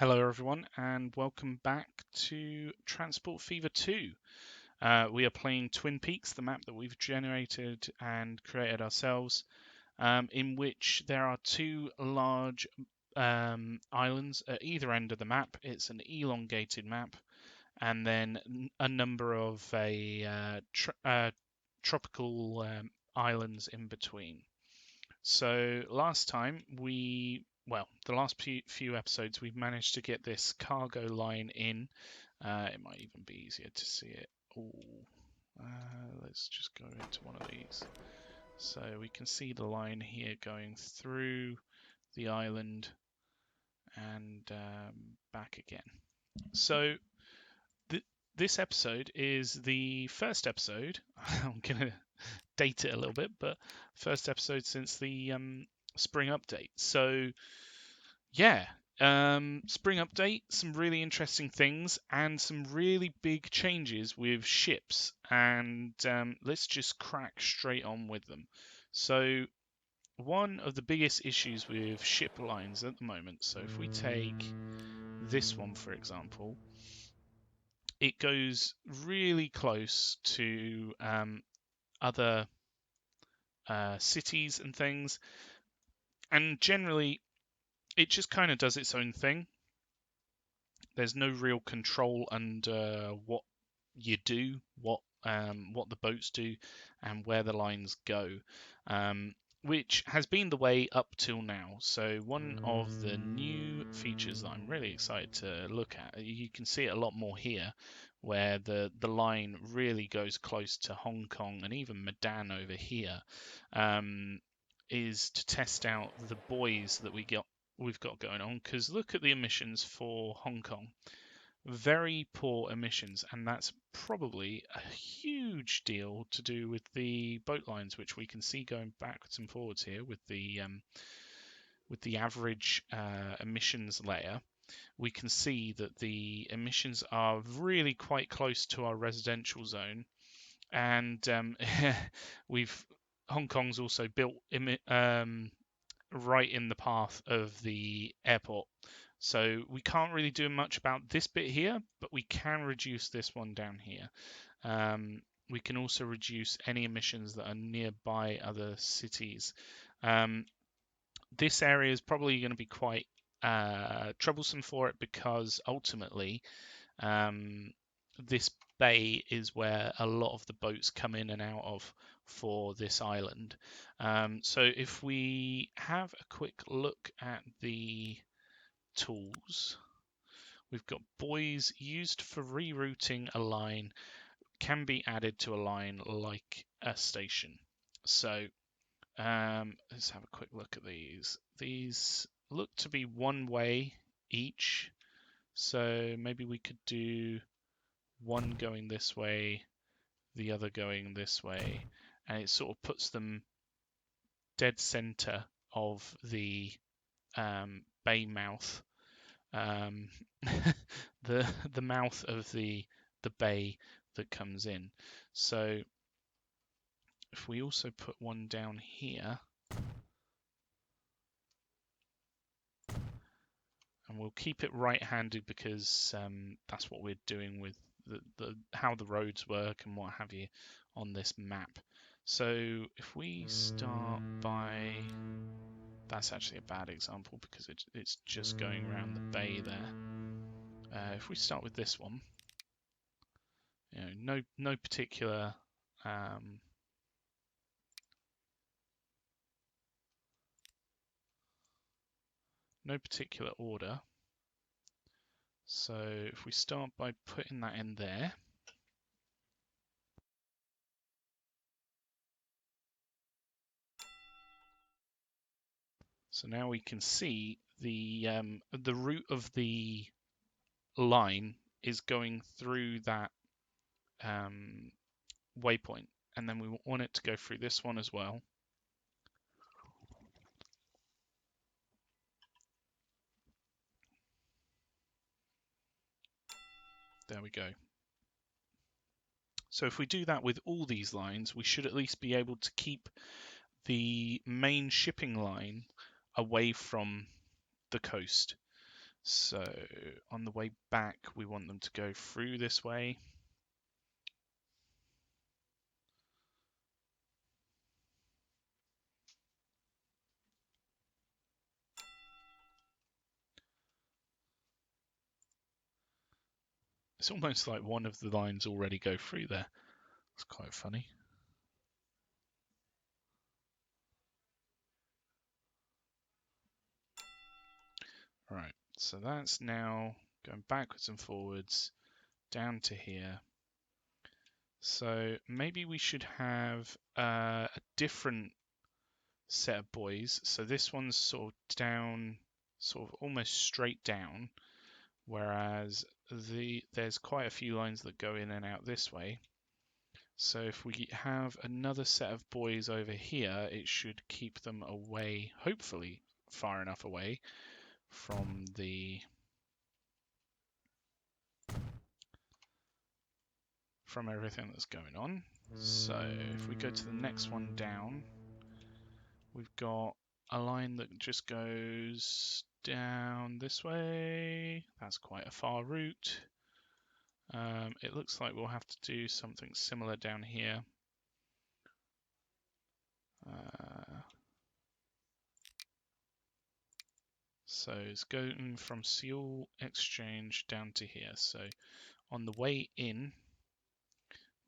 Hello everyone and welcome back to Transport Fever 2. We are playing Twin Peaks, the map that we've generated and created ourselves, in which there are two large islands at either end of the map. It's an elongated map, and then a number of tropical islands in between. So last time the last few episodes, we've managed to get this cargo line in. It might even be easier to see it. Let's just go into one of these. So we can see the line here going through the island and back again. So this episode is the first episode. I'm going to date it a little bit, but first episode since the spring update. So yeah, spring update, some really interesting things and some really big changes with ships, and let's just crack straight on with them. So one of the biggest issues with ship lines at the moment, so if we take this one for example, it goes really close to other cities and things, and generally it just kind of does its own thing. There's no real control under what you do, what the boats do, and where the lines go, which has been the way up till now. So one of the new features that I'm really excited to look at, you can see it a lot more here, where the line really goes close to Hong Kong and even Medan over here, is to test out the buoys that we've got going on. Because look at the emissions for Hong Kong. Very poor emissions, and that's probably a huge deal to do with the boat lines, which we can see going backwards and forwards here with the average emissions layer. We can see that the emissions are really quite close to our residential zone, and Hong Kong's also built right in the path of the airport. So we can't really do much about this bit here, but we can reduce this one down here. We can also reduce any emissions that are nearby other cities. This area is probably going to be quite troublesome for it, because ultimately this bay is where a lot of the boats come in and out of for this island. So if we have a quick look at the tools, we've got buoys used for rerouting a line, can be added to a line like a station. So let's have a quick look at these. These look to be one way each, so maybe we could do one going this way, the other going this way, and it sort of puts them dead center of the bay mouth, the mouth of the bay that comes in. So if we also put one down here, and we'll keep it right-handed because that's what we're doing with how the roads work and what have you on this map. So if we start by, that's actually a bad example because it's just going around the bay there. If we start with this one, no particular order. So if we start by putting that in there, so now we can see the route of the line is going through that waypoint, and then we want it to go through this one as well. There we go. So if we do that with all these lines, we should at least be able to keep the main shipping line away from the coast. So on the way back, we want them to go through this way. It's almost like one of the lines already go through there. It's quite funny. Right, so that's now going backwards and forwards down to here. So maybe we should have a different set of buoys. So this one's sort of down, sort of almost straight down, whereas there's quite a few lines that go in and out this way. So if we have another set of buoys over here, it should keep them away, hopefully far enough away from everything that's going on. So if we go to the next one down, we've got a line that just goes down this way. That's quite a far route. It looks like we'll have to do something similar down here. So it's going from Seoul Exchange down to here. So on the way in,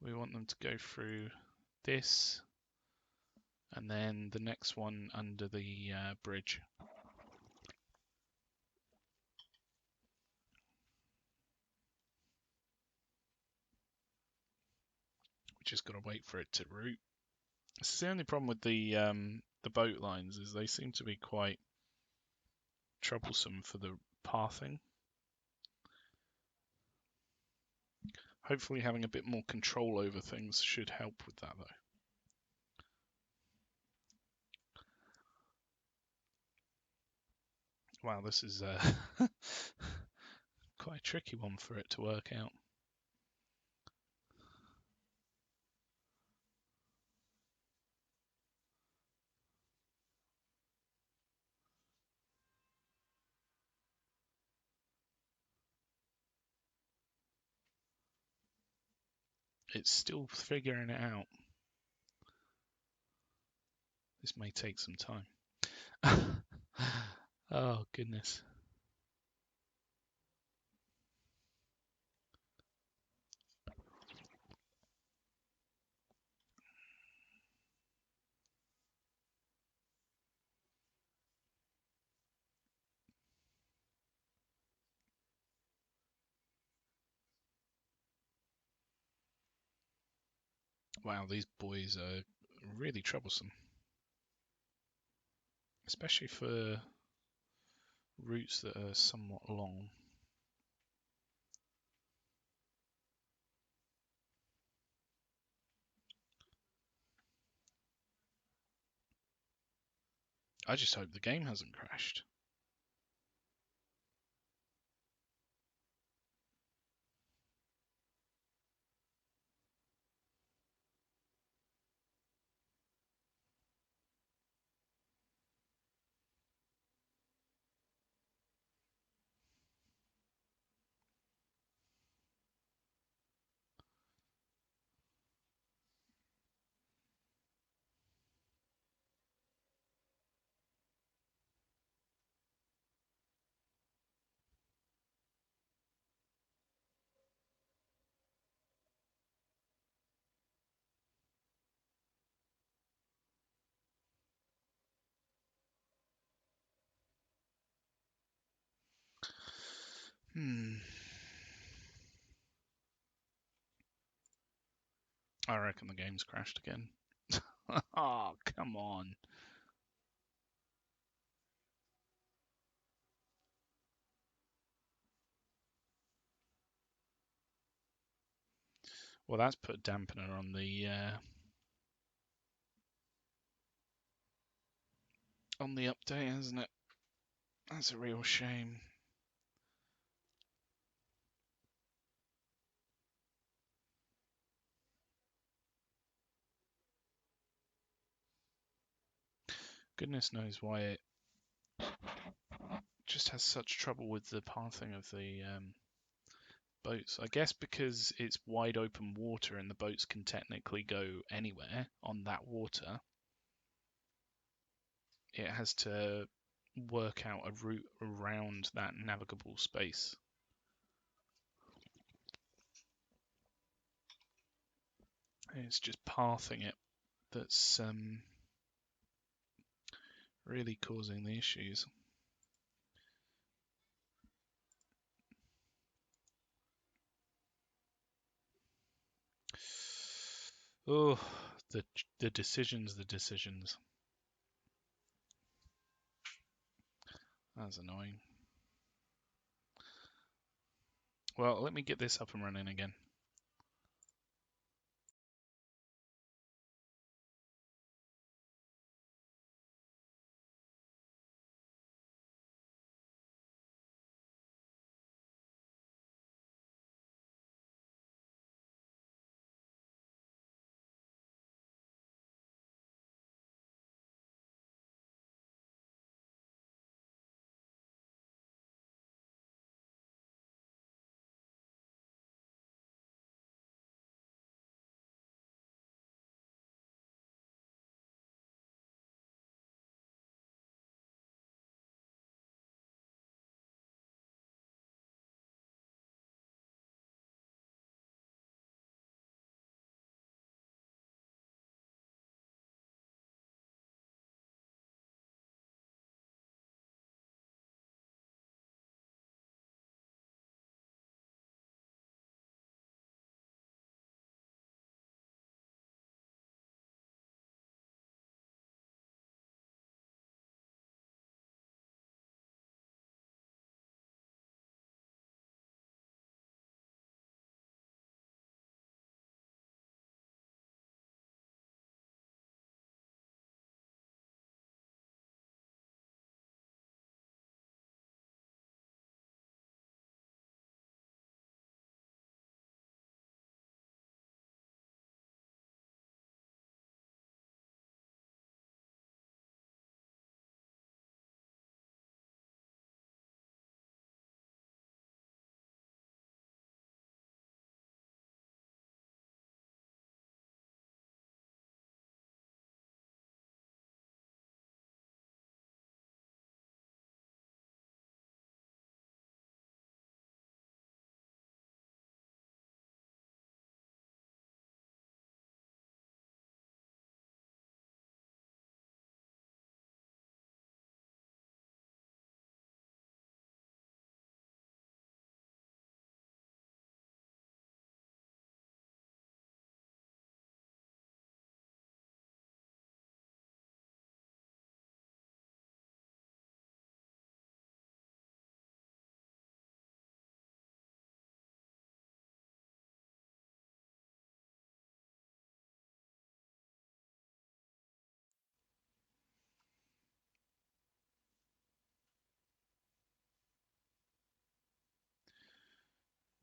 we want them to go through this, and then the next one under the bridge. We just got to wait for it to route. It's the only problem with the boat lines is they seem to be quite troublesome for the pathing. Hopefully having a bit more control over things should help with that though. Wow, this is quite a tricky one for it to work out. It's still figuring it out. This may take some time. Oh, goodness. Wow, these buoys are really troublesome. Especially for routes that are somewhat long. I just hope the game hasn't crashed. I reckon the game's crashed again. Oh, come on. Well, that's put a dampener on the update, hasn't it? That's a real shame. Goodness knows why it just has such trouble with the pathing of the boats. I guess because it's wide open water and the boats can technically go anywhere on that water, it has to work out a route around that navigable space. And it's just pathing it that's really causing the issues. Oh, the decisions. That's annoying. Well, let me get this up and running again.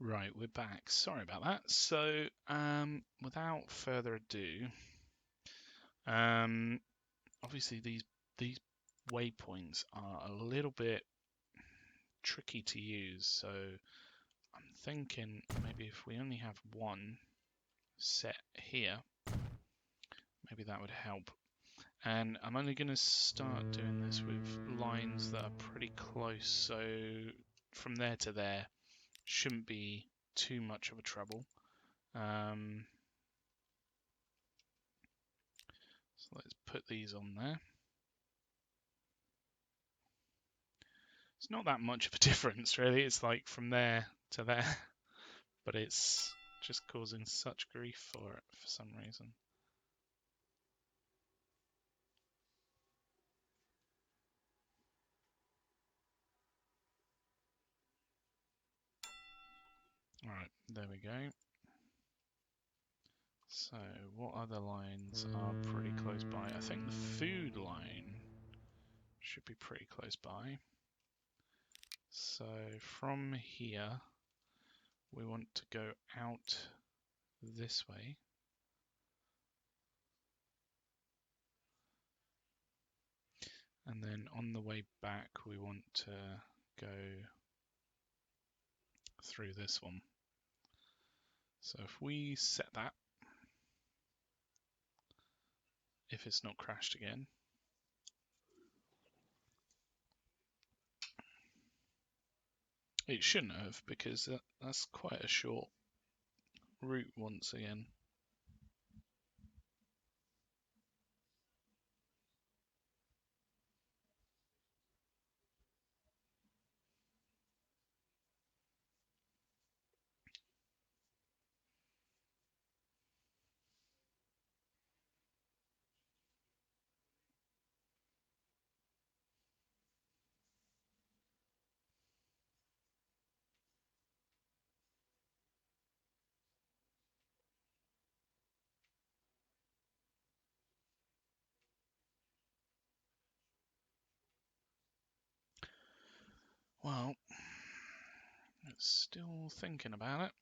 Right, we're back. Sorry about that. So, without further ado, obviously these waypoints are a little bit tricky to use. So, I'm thinking maybe if we only have one set here, maybe that would help. And I'm only going to start doing this with lines that are pretty close. So, from there to there shouldn't be too much of a trouble. So let's put these on there. It's not that much of a difference, really. It's like from there to there, but it's just causing such grief for it for some reason. Alright, there we go. So, what other lines are pretty close by? I think the food line should be pretty close by. So, from here, we want to go out this way. And then on the way back, we want to go through this one. So if we set that, if it's not crashed again, it shouldn't have, because that's quite a short route once again. Well, it's still thinking about it.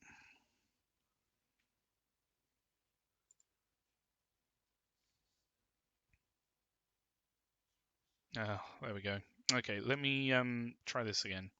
Ah, there we go. Okay, let me try this again.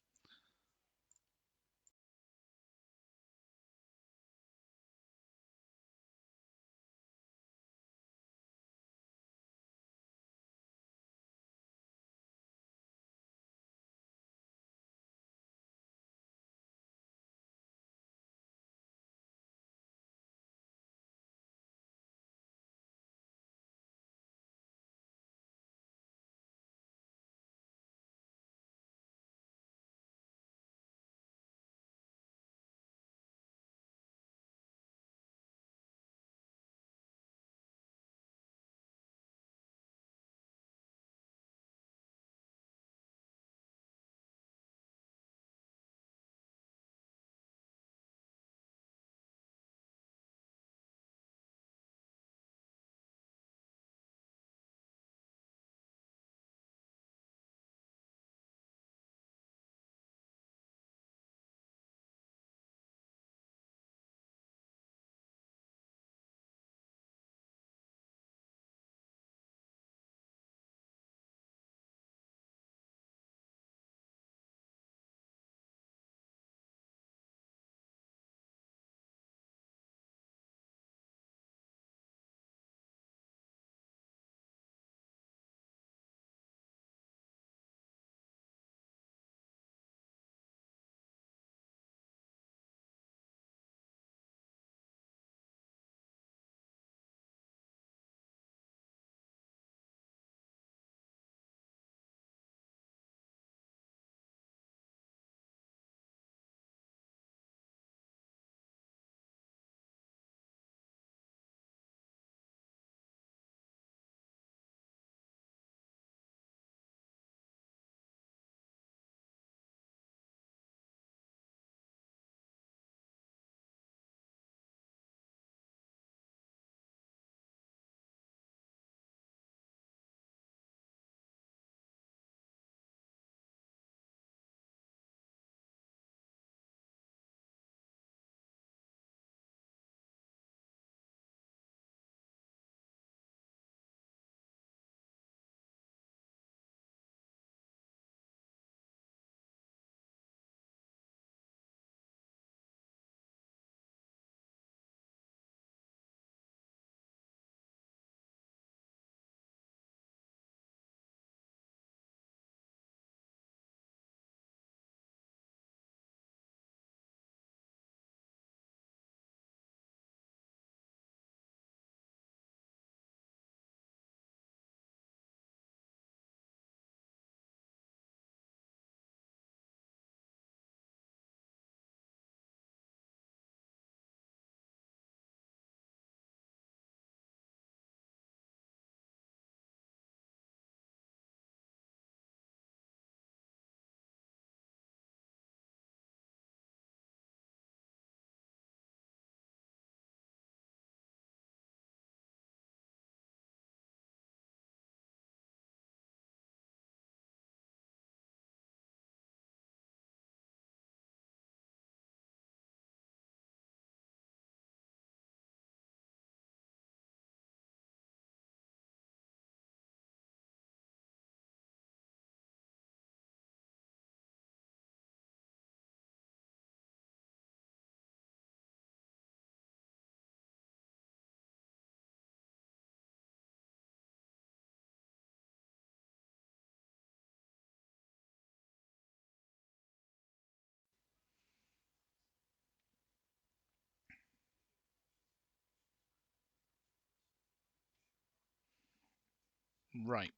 Right.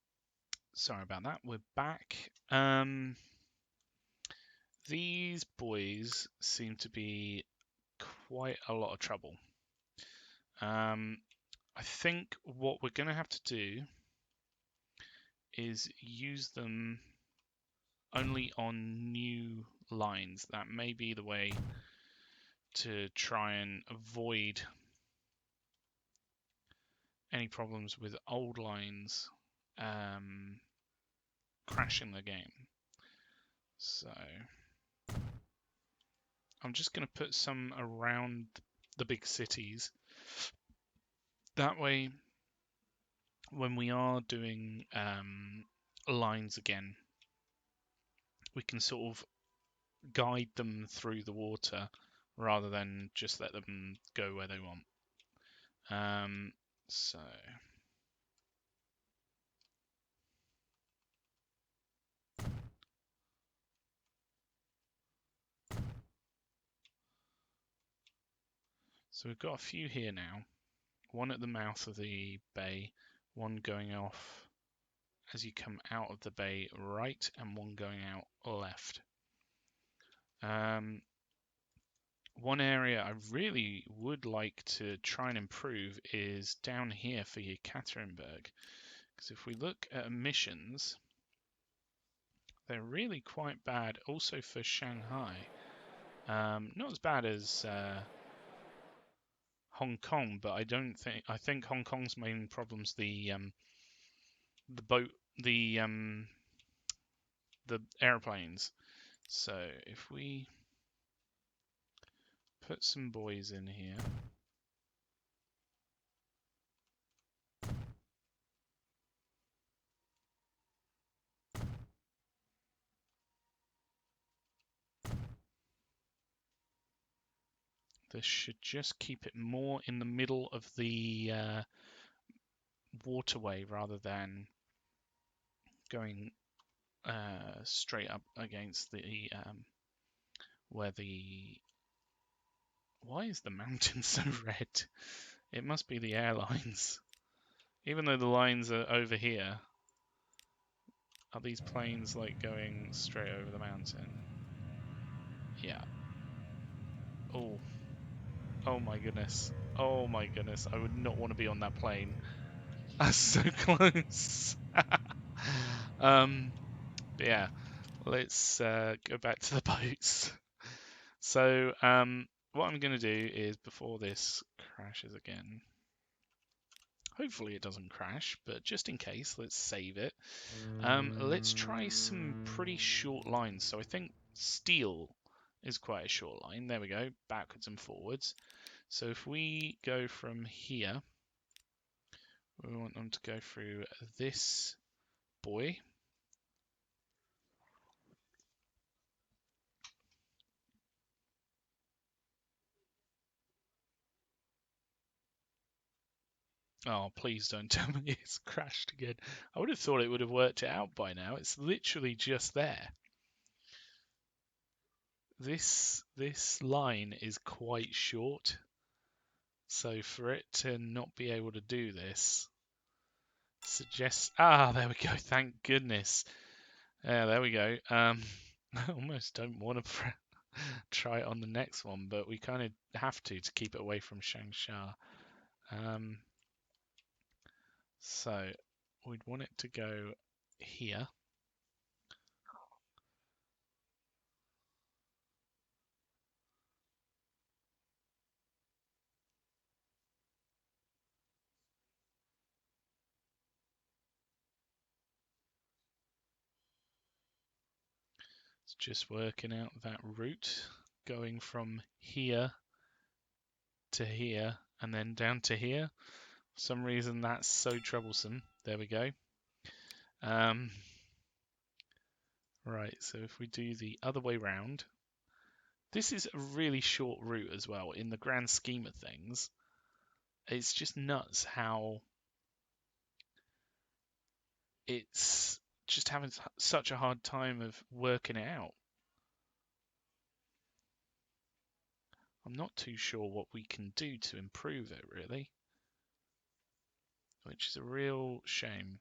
Sorry about that. We're back. These buoys seem to be quite a lot of trouble. I think what we're going to have to do is use them only on new lines. That may be the way to try and avoid any problems with old lines crashing the game. So I'm just going to put some around the big cities. That way, when we are doing lines again, we can sort of guide them through the water rather than just let them go where they want. So we've got a few here now. One at the mouth of the bay, one going off as you come out of the bay right, and one going out left. One area I really would like to try and improve is down here for Yekaterinburg. Because if we look at emissions, they're really quite bad also for Shanghai. Not as bad as Hong Kong, but I think Hong Kong's main problem's the boat, the airplanes. So if we put some buoys in here. This should just keep it more in the middle of the waterway rather than going straight up against the where the... Why is the mountain so red? It must be the airlines. Even though the lines are over here, are these planes like going straight over the mountain? Yeah. Oh. Oh my goodness. Oh my goodness. I would not want to be on that plane. That's so close. But yeah, let's go back to the boats. So what I'm going to do is, before this crashes again, hopefully it doesn't crash, but just in case, let's save it. Let's try some pretty short lines. So I think steel is quite a short line. There we go, backwards and forwards. So if we go from here, we want them to go through this buoy. Oh, please don't tell me it's crashed again. I would have thought it would have worked it out by now. It's literally just there. This line is quite short. So for it to not be able to do this suggests... Ah, there we go. Thank goodness. Yeah, there we go. I almost don't want to try it on the next one, but we kind of have to keep it away from Changsha. So we'd want it to go here. It's just working out that route, going from here to here and then down to here. For some reason that's so troublesome. There we go. Right, so if we do the other way round, this is a really short route as well in the grand scheme of things. It's just nuts how it's just having such a hard time of working it out. I'm not too sure what we can do to improve it, really, which is a real shame.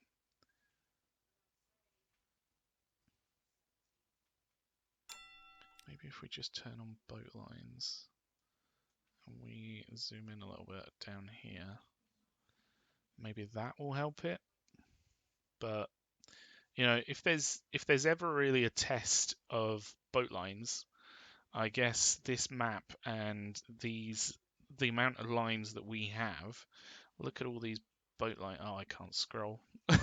maybe if we just turn on boat lines and we zoom in a little bit down here, maybe that will help it. But you know, if there's ever really a test of boat lines, I guess this map and the amount of lines that we have. Look at all these boat lines. Oh, I can't scroll. I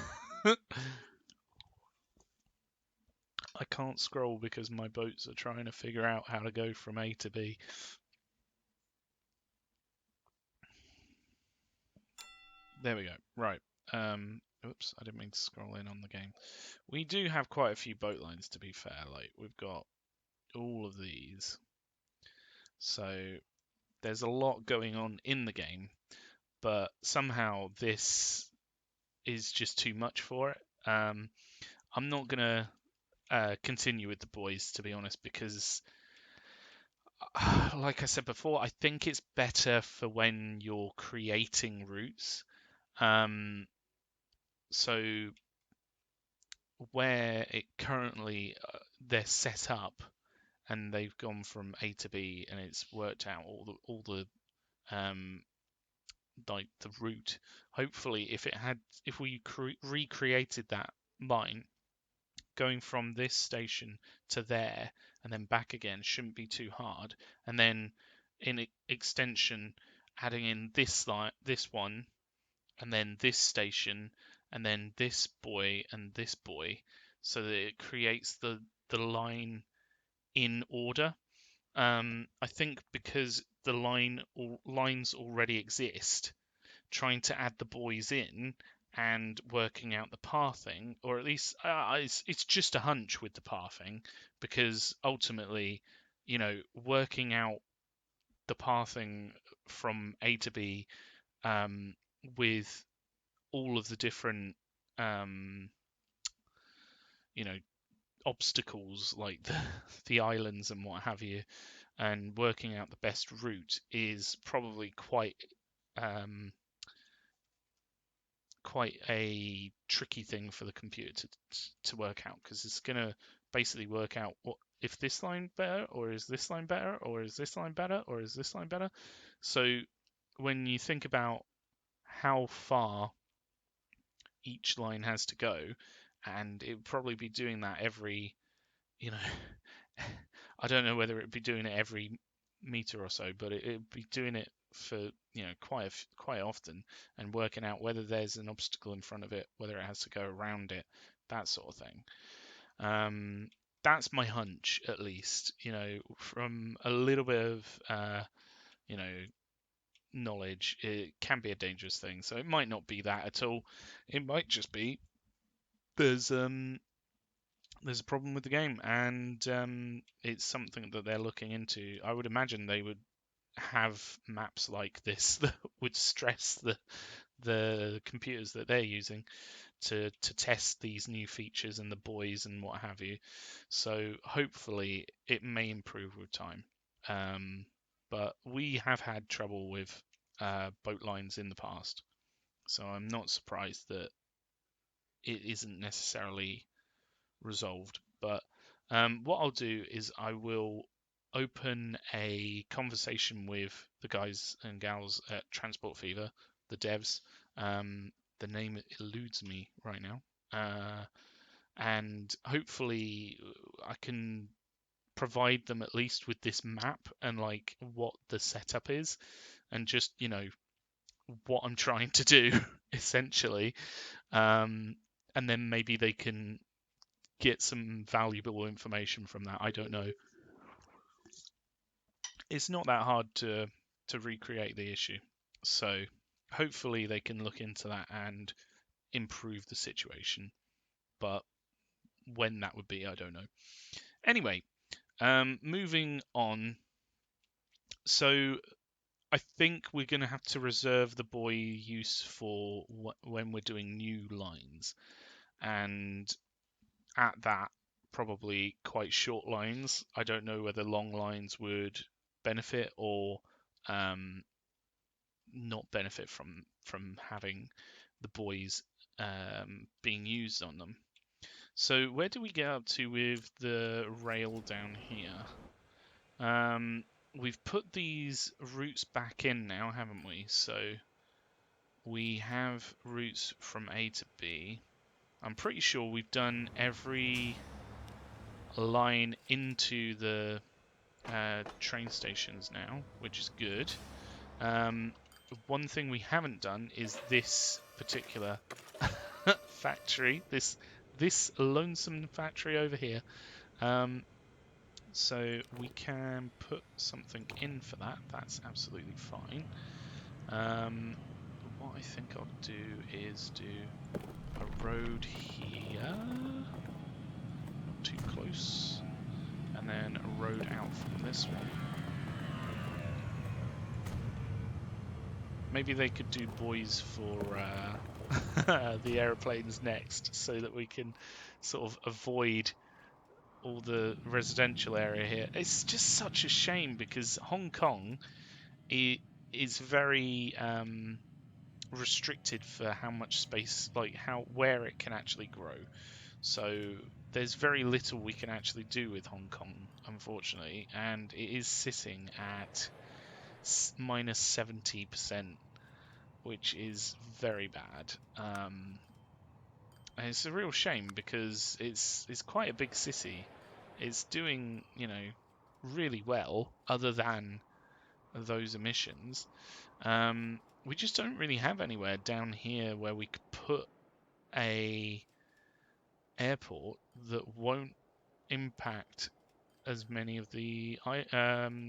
can't scroll because my boats are trying to figure out how to go from A to B. There we go. Right. Oops, I didn't mean to scroll in on the game. We do have quite a few boat lines, to be fair. Like, we've got all of these. So there's a lot going on in the game, but somehow this is just too much for it. I'm not going to continue with the buoys, to be honest, because like I said before, I think it's better for when you're creating routes. So where it currently they're set up and they've gone from A to B and it's worked out all the like the route. Hopefully, if we recreated that line going from this station to there and then back again shouldn't be too hard. And then in extension, adding in this one, and then this station, and then this buoy and this buoy, so that it creates the line in order. I think because the lines already exist, trying to add the buoys in and working out the pathing, or at least it's just a hunch with the pathing, because ultimately, you know, working out the pathing from A to B with all of the different, you know, obstacles like the islands and what have you, and working out the best route is probably quite a tricky thing for the computer to work out, because it's going to basically work out what if this line better, or is this line better, or is this line better, or is this line better. So when you think about how far each line has to go, and it would probably be doing that every, you know, I don't know whether it'd be doing it every meter or so, but it'd be doing it for, you know, quite often, and working out whether there's an obstacle in front of it, whether it has to go around it, that sort of thing. That's my hunch, at least, you know, from a little bit of you know, knowledge. It can be a dangerous thing, so it might not be that at all. It might just be there's a problem with the game, and it's something that they're looking into. I would imagine they would have maps like this that would stress the computers that they're using to test these new features and the buoys and what have you. So hopefully it may improve with time. But we have had trouble with boat lines in the past, so I'm not surprised that it isn't necessarily resolved. But what I'll do is I will open a conversation with the guys and gals at Transport Fever, the devs. The name eludes me right now. And hopefully I can provide them at least with this map and like what the setup is, and just, you know, what I'm trying to do essentially. And then maybe they can get some valuable information from that. I don't know. It's not that hard to recreate the issue, so hopefully they can look into that and improve the situation. But when that would be, I don't know. Anyway, moving on. So I think we're going to have to reserve the buoy use for when we're doing new lines, and at that, probably quite short lines. I don't know whether long lines would benefit or not benefit from having the buoys being used on them. So where do we get up to with the rail down here? We've put these routes back in now, haven't we? So we have routes from A to B. I'm pretty sure we've done every line into the train stations now, which is good. One thing we haven't done is this particular factory, this lonesome factory over here. So we can put something in for that. That's absolutely fine. What I think I'll do is do a road here, not too close, and then a road out from this one. Maybe they could do buoys for the aeroplanes next, so that we can sort of avoid all the residential area here. It's just such a shame because Hong Kong is very restricted for how much space, like where it can actually grow. So there's very little we can actually do with Hong Kong, unfortunately, and it is sitting at minus 70%, which is very bad. And it's a real shame because it's quite a big city. It's doing, really well, other than those emissions. We just don't really have anywhere down here where we could put a airport that won't impact as many of the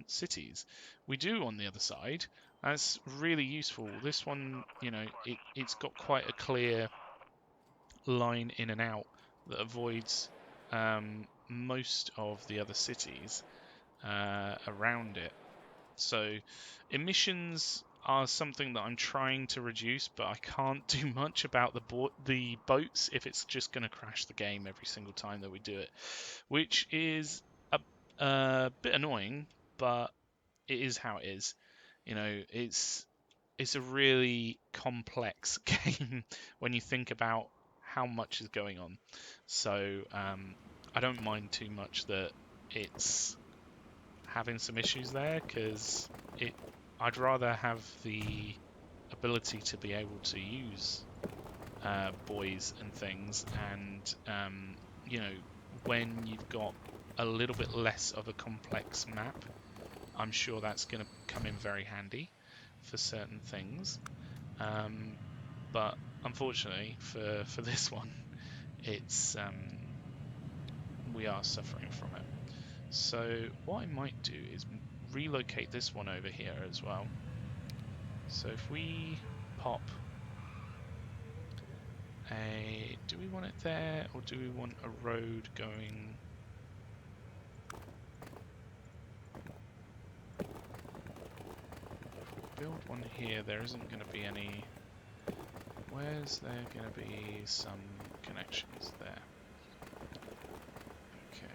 cities. We do on the other side. That's really useful. This one, it's got quite a clear line in and out that avoids most of the other cities around it. So emissions are something that I'm trying to reduce, but I can't do much about the boats if it's just going to crash the game every single time that we do it, which is a bit annoying, but it is how it is. It's a really complex game when you think about how much is going on. So I don't mind too much that it's having some issues there, because I'd rather have the ability to be able to use buoys and things, and when you've got a little bit less of a complex map, I'm sure that's going to come in very handy for certain things. But unfortunately for this one, it's we are suffering from it. So what I might do is relocate this one over here as well. So if we pop do we want it there, or do we want a road going? If we build one here, there isn't going to be any. Where's there going to be some connections there? Okay.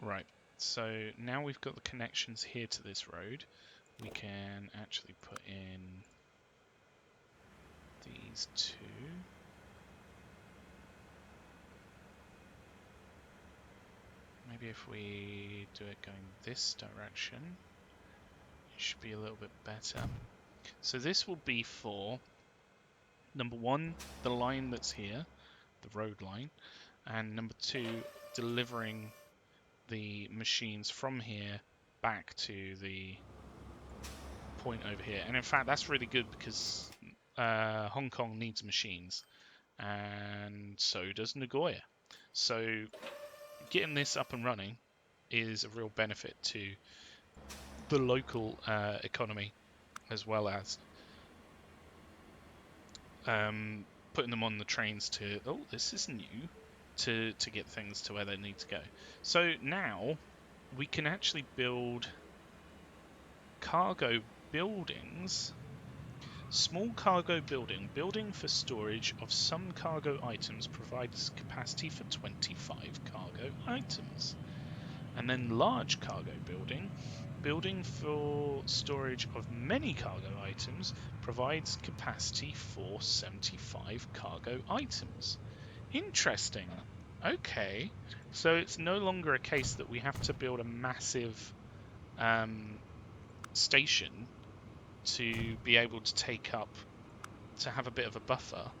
Right, so now we've got the connections here to this road, we can actually put in these two. Maybe if we do it going this direction, it should be a little bit better. So this will be for, number one, the line that's here, the road line, and number two, delivering the machines from here back to the point over here. And in fact, that's really good because Hong Kong needs machines, and so does Nagoya. So getting this up and running is a real benefit to the local economy, as well as putting them on the trains to, oh, this is new, to get things to where they need to go. So now we can actually build cargo buildings. Small cargo building for storage of some cargo items, provides capacity for 25 cargo items. And then large cargo building Building for storage of many cargo items provides capacity for 75 cargo items. Interesting. Okay. So it's no longer a case that we have to build a massive station to be able to to have a bit of a buffer.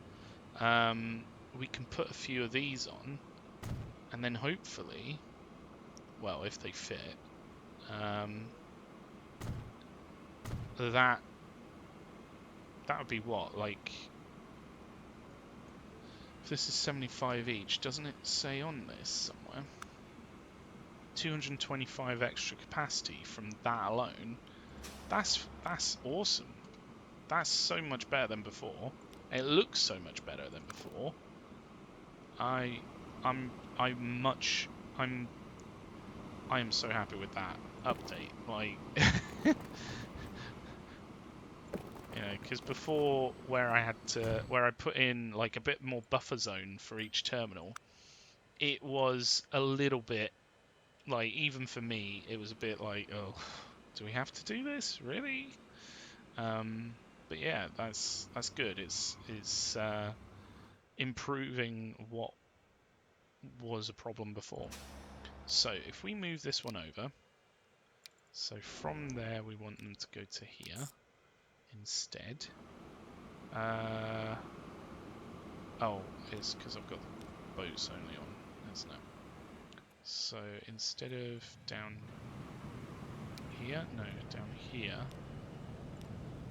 We can put a few of these on, and then hopefully, well, if they fit, that would be what, like, if this is 75 each, doesn't it say on this somewhere? 225 extra capacity from that alone. That's awesome. That's so much better than before. It looks so much better than before. I am so happy with that update. Like, you know, because before where I put in like a bit more buffer zone for each terminal, it was a little bit like, even for me, it was a bit like, oh, do we have to do this really? But yeah, that's good. It's improving what was a problem before. So if we move this one over, so from there we want them to go to here instead. Oh, it's because I've got the boats only on, isn't it? So instead of down here, no, down here,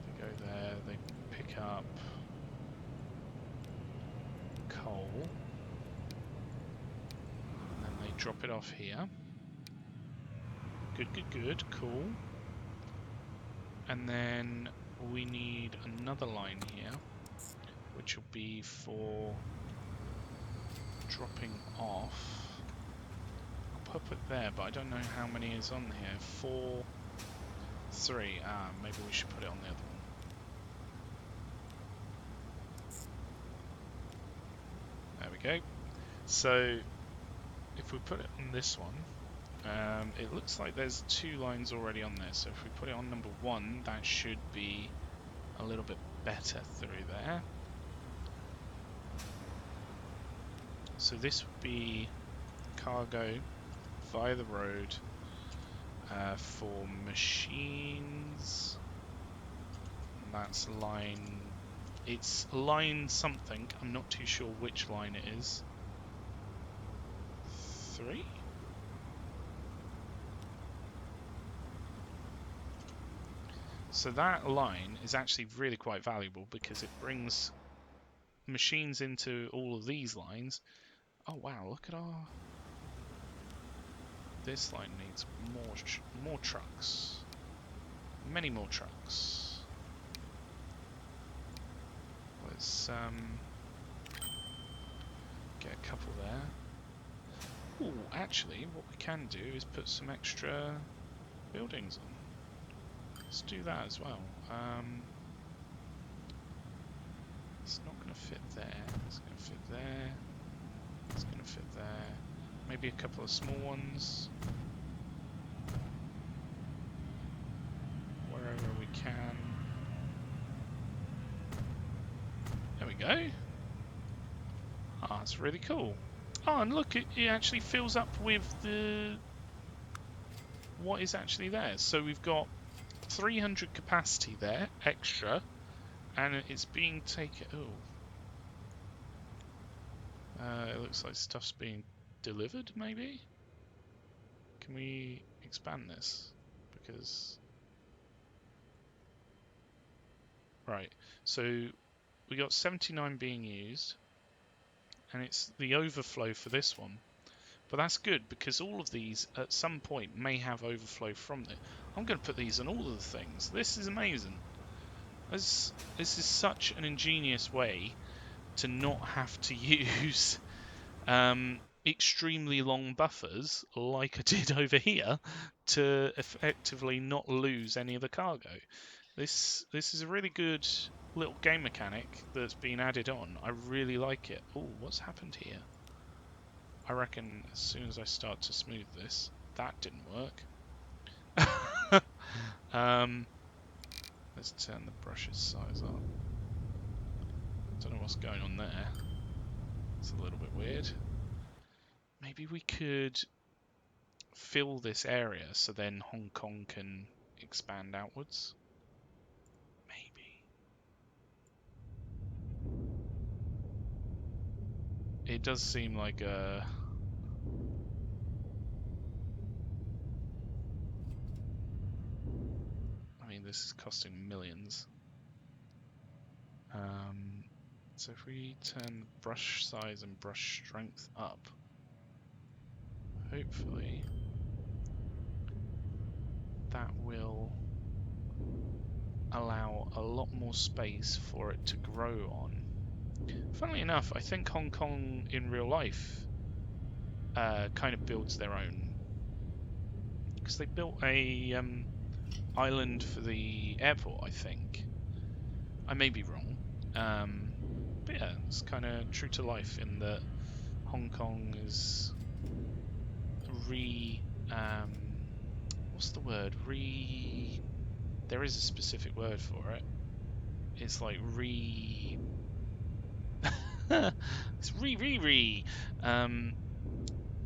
they go there, they pick up coal, and then they drop it off here. Good, cool. And then we need another line here, which will be for dropping off. I'll pop it there, but I don't know how many is on here. 4, 3. Maybe we should put it on the other one. There we go. So if we put it on this one, it looks like there's 2 lines already on there. So if we put it on number 1, that should be a little bit better through there. So this would be cargo via the road for machines. And that's line. It's line something. I'm not too sure which line it is. 3? So that line is actually really quite valuable because it brings machines into all of these lines. Oh wow, look at our... This line needs more trucks. Many more trucks. Let's get a couple there. Ooh, actually, what we can do is put some extra buildings on. Let's do that as well. It's not going to fit there. It's going to fit there. It's going to fit there. Maybe a couple of small ones. Wherever we can. There we go. Ah, it's really cool. Oh, and look, it actually fills up with what is actually there. So we've got 300 capacity there, extra, and it's being taken... Oh. It looks like stuff's being delivered, maybe? Can we expand this? Because... Right, so we got 79 being used, and it's the overflow for this one. But that's good, because all of these, at some point, may have overflow from it. I'm going to put these on all of the things. This is amazing. This is such an ingenious way to not have to use extremely long buffers like I did over here to effectively not lose any of the cargo. This is a really good little game mechanic that's been added on. I really like it. Oh, what's happened here? I reckon as soon as I start to smooth this, that didn't work. Let's turn the brush's size up. Don't know what's going on there. It's a little bit weird. Maybe we could fill this area so then Hong Kong can expand outwards. Maybe. It does seem like a... I mean, this is costing millions. So if we turn brush size and brush strength up, hopefully that will allow a lot more space for it to grow on. Funnily enough, I think Hong Kong in real life kind of builds their own, because they built a island for the airport, I think. I may be wrong, but yeah, it's kind of true to life in that Hong Kong is what's the word? There is a specific word for it. It's like it's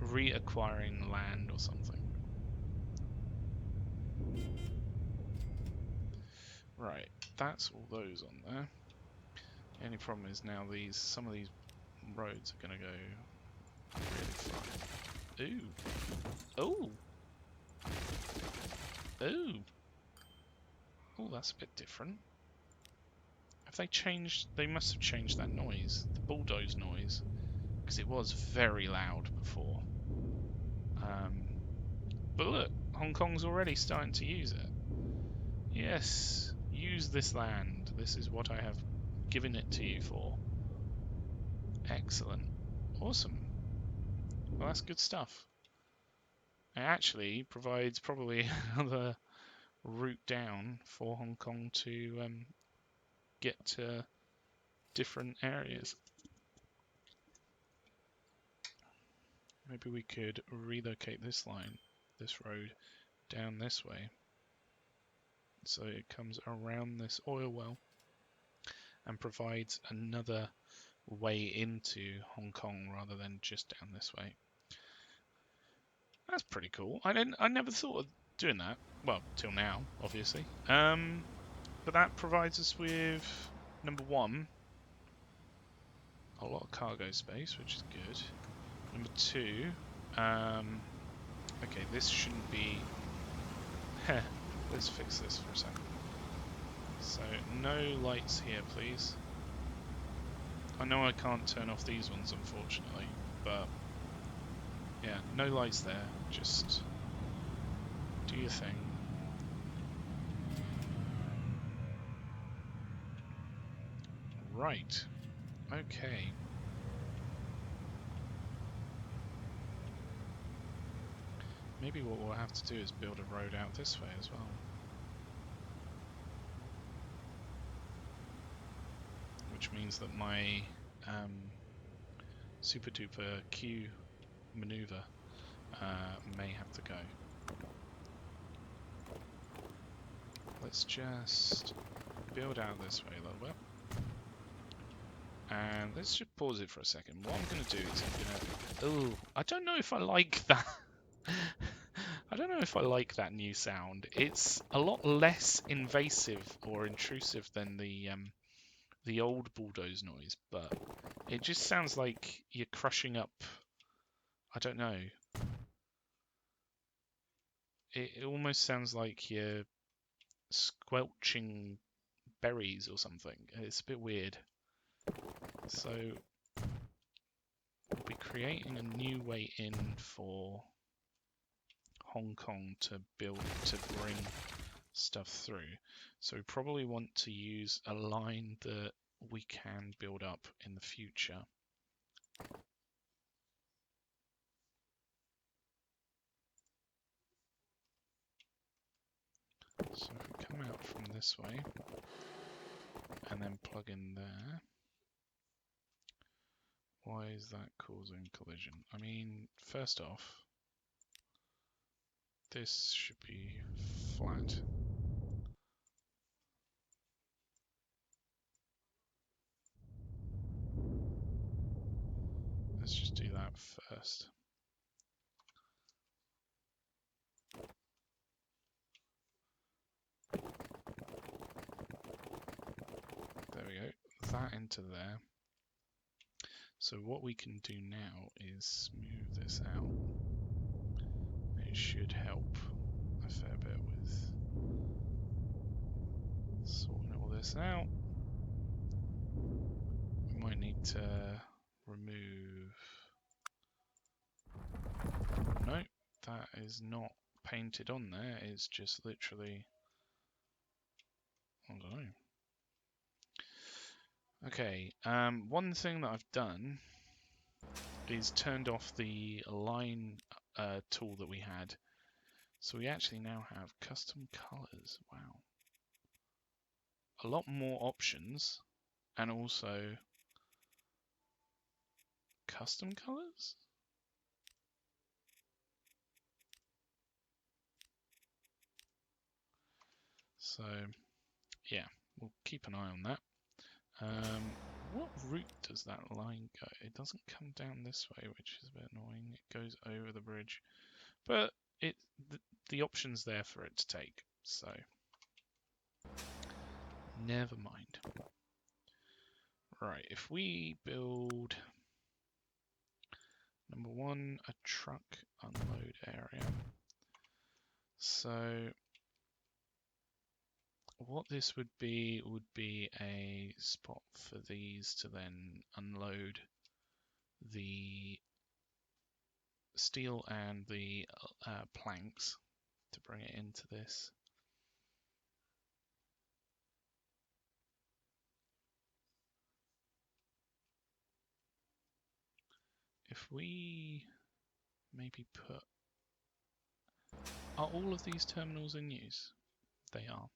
reacquiring land or something. Right, that's all those on there. The only problem is now some of these roads are going to go really far. Ooh. Oh. Ooh. Oh, that's a bit different. Have they changed? They must have changed that noise, the bulldoze noise, because it was very loud before. But look, Hong Kong's already starting to use it. Yes, use this land. This is what I have given it to you for. Excellent. Awesome. Well, that's good stuff. It actually provides probably another route down for Hong Kong to get to different areas. Maybe we could relocate this road, down this way. So it comes around this oil well and provides another way into Hong Kong rather than just down this way. That's pretty cool. I never thought of doing that. Well, till now, obviously. But that provides us with, number one, a lot of cargo space, which is good. Number two, okay, this shouldn't be... Let's fix this for a second. So, no lights here, please. I know I can't turn off these ones, unfortunately, but yeah, no lights there. Just do your thing. Right. Okay. Maybe what we'll have to do is build a road out this way as well. Which means that my super duper Q maneuver may have to go. Let's just build out this way a little bit. And let's just pause it for a second. What I'm going to do is I'm going to... Oh, I don't know if I like that. I don't know if I like that new sound. It's a lot less invasive or intrusive than the old bulldoze noise, but it just sounds like you're crushing up... I don't know. It almost sounds like you're squelching berries or something. It's a bit weird. So we'll be creating a new way in for Hong Kong to bring stuff through. So we probably want to use a line that we can build up in the future. So if we come out from this way and then plug in there, why is that causing collision? I mean, first off, This should be flat. Let's just do that first. There we go. That into there. So what we can do now is smooth this out. It should help a fair bit with sorting all this out. We might need to remove... No, that is not painted on there. It's just literally... I don't know. Okay, one thing that I've done is turned off the line tool that we had. So we actually now have custom colors. Wow. A lot more options, and also custom colors? So, yeah, we'll keep an eye on that. What route does that line go? It doesn't come down this way, which is a bit annoying. It goes over the bridge. But the option's there for it to take, so never mind. Right, if we build, number one, a truck unload area. So what this would be a spot for these to then unload the steel and the planks to bring it into this. If we maybe put... Are all of these terminals in use? They are.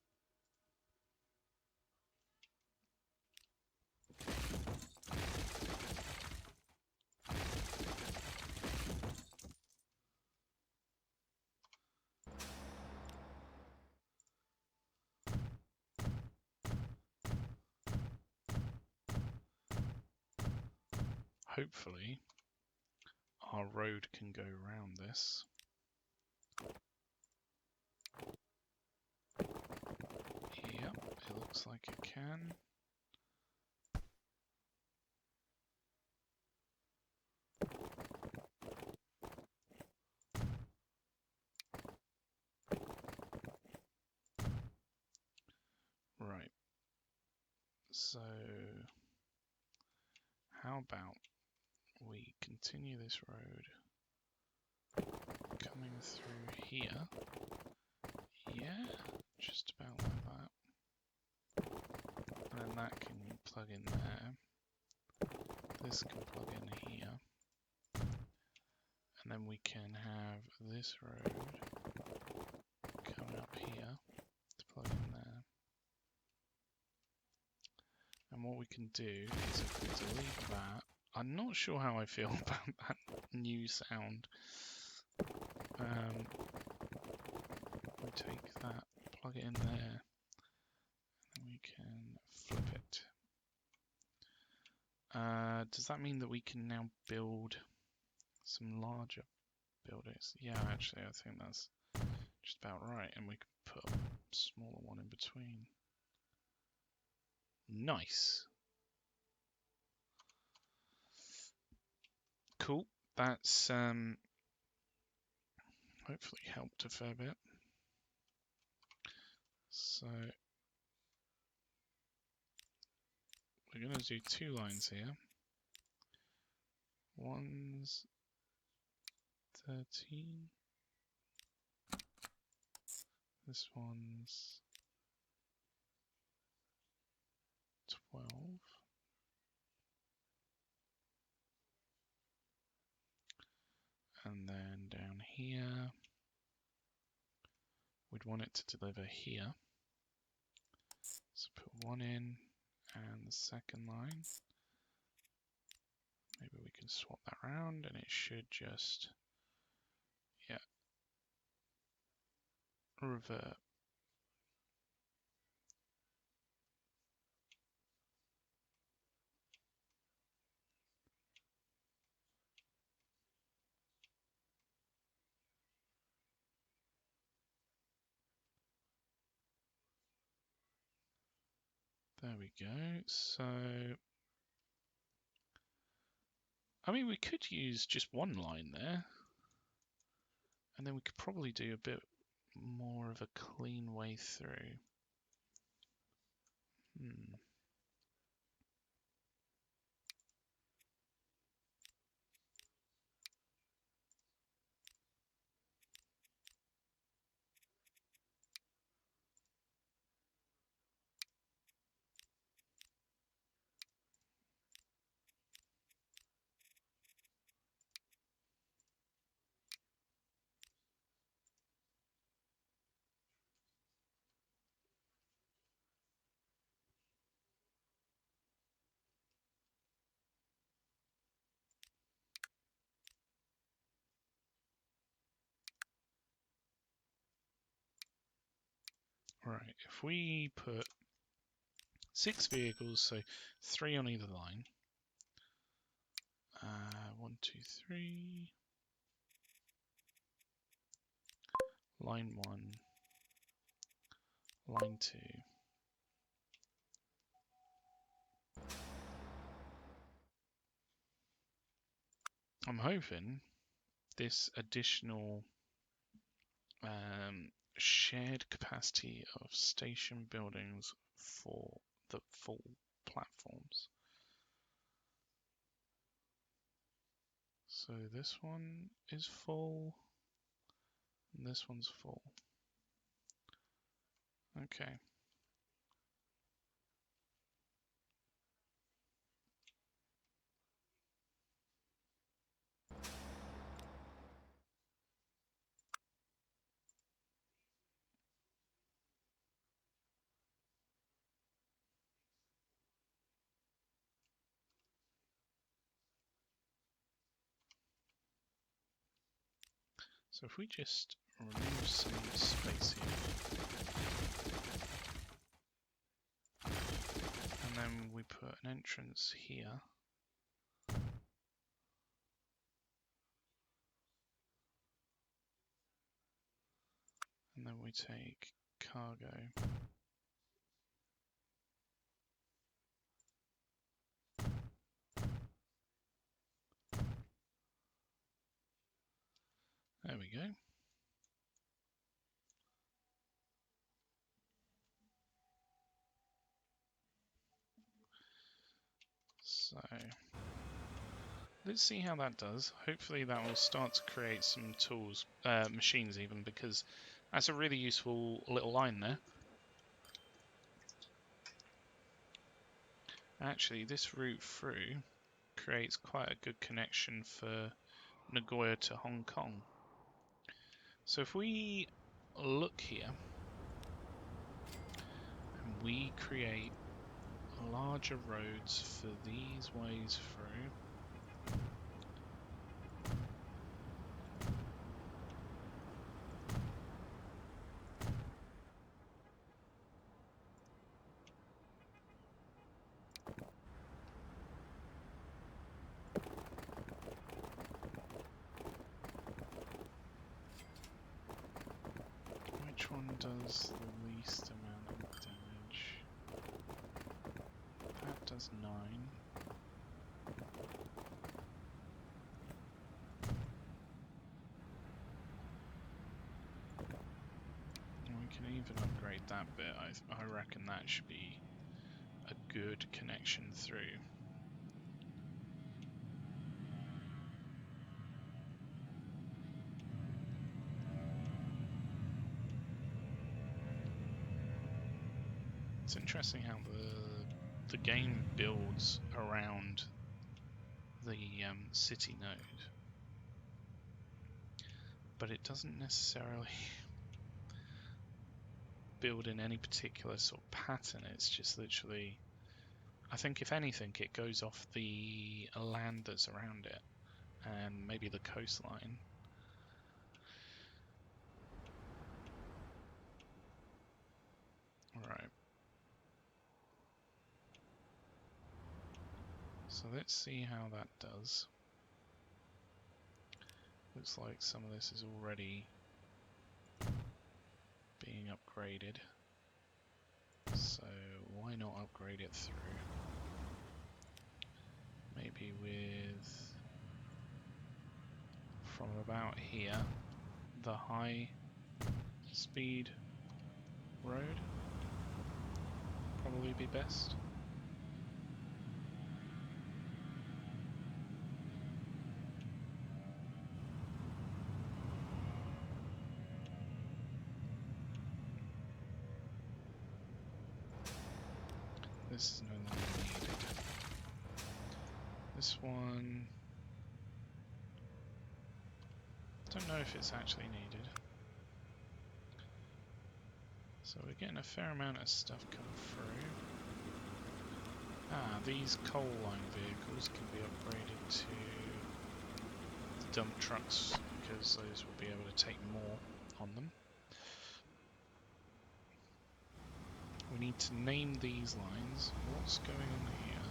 Hopefully our road can go around this. Yep, it looks like it can. Right. So how about we continue this road coming through here? Yeah, just about like that. And then that can plug in there. This can plug in here. And then we can have this road coming up here to plug in there. And what we can do is if we delete that, I'm not sure how I feel about that new sound. We take that, plug it in there, and we can flip it. Does that mean that we can now build some larger buildings? Yeah, actually, I think that's just about right. And we can put a smaller one in between. Nice. Cool. That's hopefully helped a fair bit. So we're going to do 2 lines here. One's 13. This one's 12. And then down here, we'd want it to deliver here. So put 1 in, and the second line. Maybe we can swap that around, and it should just, yeah. revert. There we go. So, I mean, we could use just one line there, and then we could probably do a bit more of a clean way through. Right, if we put 6 vehicles, so 3 on either line. 1, 2, 3. Line 1. Line 2. I'm hoping this additional shared capacity of station buildings for the full platforms. So this one is full, and this one's full. Okay. So if we just remove some space here, and then we put an entrance here, and then we take cargo. There we go. So let's see how that does. Hopefully that will start to create some tools, machines even, because that's a really useful little line there. Actually, this route through creates quite a good connection for Nagoya to Hong Kong. So if we look here, and we create larger roads for these ways through, which one does the least amount of damage? That does 9. We can even upgrade that bit. I reckon that should be a good connection through. It's interesting how the game builds around the city node, but it doesn't necessarily build in any particular sort of pattern. It's just literally, I think if anything, it goes off the land that's around it and maybe the coastline. Right. So let's see how that does. Looks like some of this is already being upgraded. So why not upgrade it through? Maybe with, from about here, the high speed road probably be best. This is no longer needed. This one, don't know if it's actually needed. So we're getting a fair amount of stuff come through. Ah, these coal line vehicles can be upgraded to the dump trucks because those will be able to take more on them. We need to name these lines. What's going on here?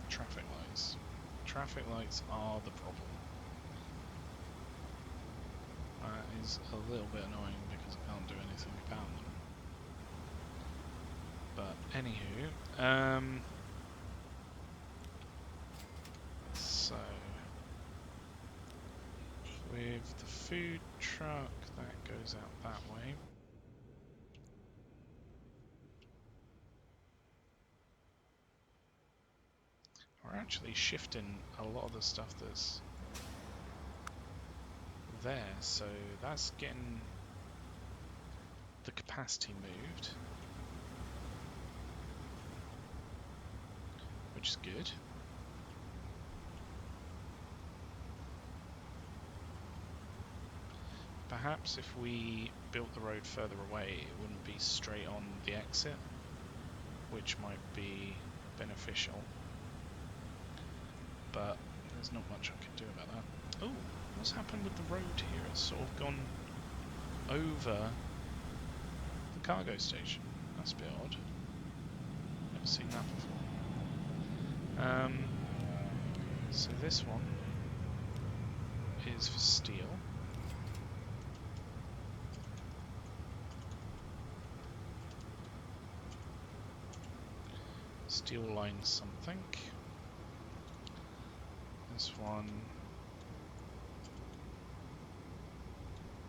Traffic lights. Traffic lights are the problem. That is a little bit annoying because I can't do anything about them. But anywho, so with the food truck, that goes out that way. We're actually shifting a lot of the stuff that's there, so that's getting the capacity moved, which is good. Perhaps if we built the road further away, it wouldn't be straight on the exit, which might be beneficial, but there's not much I can do about that. Oh, what's happened with the road here? It's sort of gone over the cargo station. That's a bit odd. Never seen that before. So this one is for steel. Steel line something. This one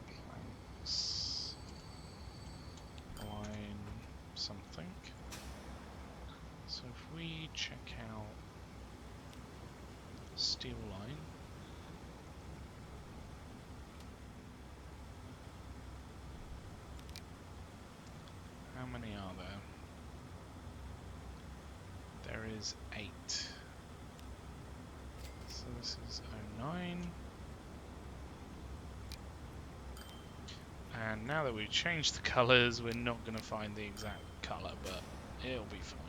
planks line something. So if we check out steel line, how many are there? There is 8. So this is 09. And now that we've changed the colours, we're not going to find the exact colour, but it'll be fine.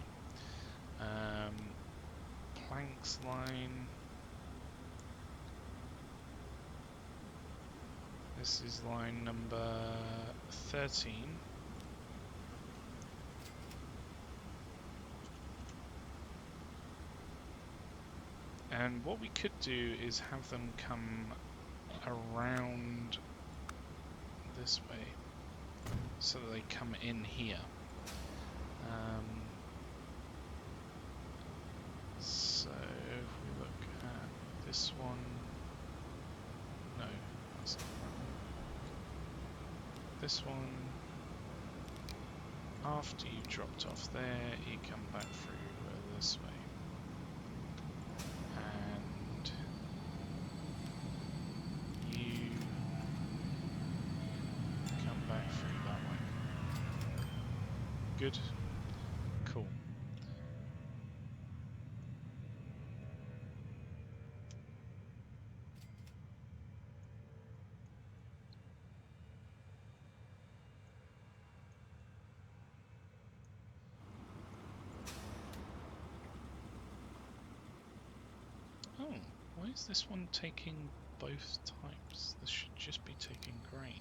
Planks line. This is line number 13. And what we could do is have them come around this way so that they come in here. So if we look at this one, no, that's not that one. This one, after you've dropped off there, you come back through this way. And you come back through that way. Good. Cool. Oh, why is this one taking both types? This should just be taking grain.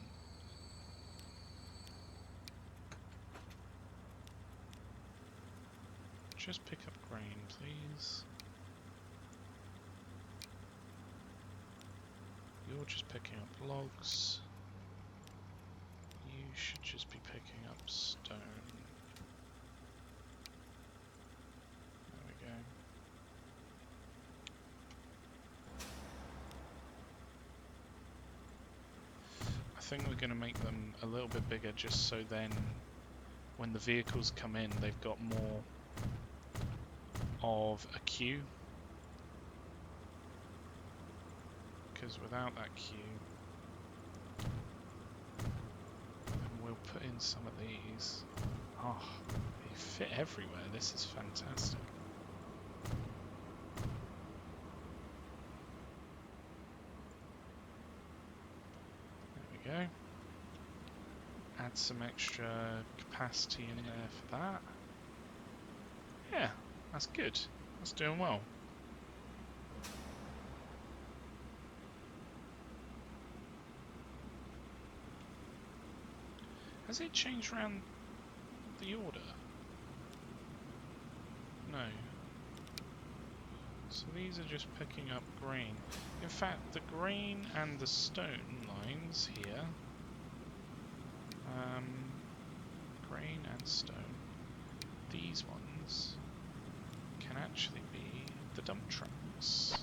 just pick up grain, please. You're just picking up logs. You should just be picking up stone. There we go. I think we're going to make them a little bit bigger just so then when the vehicles come in they've got more of a queue. Because without that queue, we'll put in some of these. Oh, they fit everywhere. This is fantastic. There we go. Add some extra capacity in there for that. Yeah, that's good. That's doing well. Has it changed around the order? No. So these are just picking up grain. In fact, the grain and the stone lines here, grain and stone, these ones can actually be the dump trucks.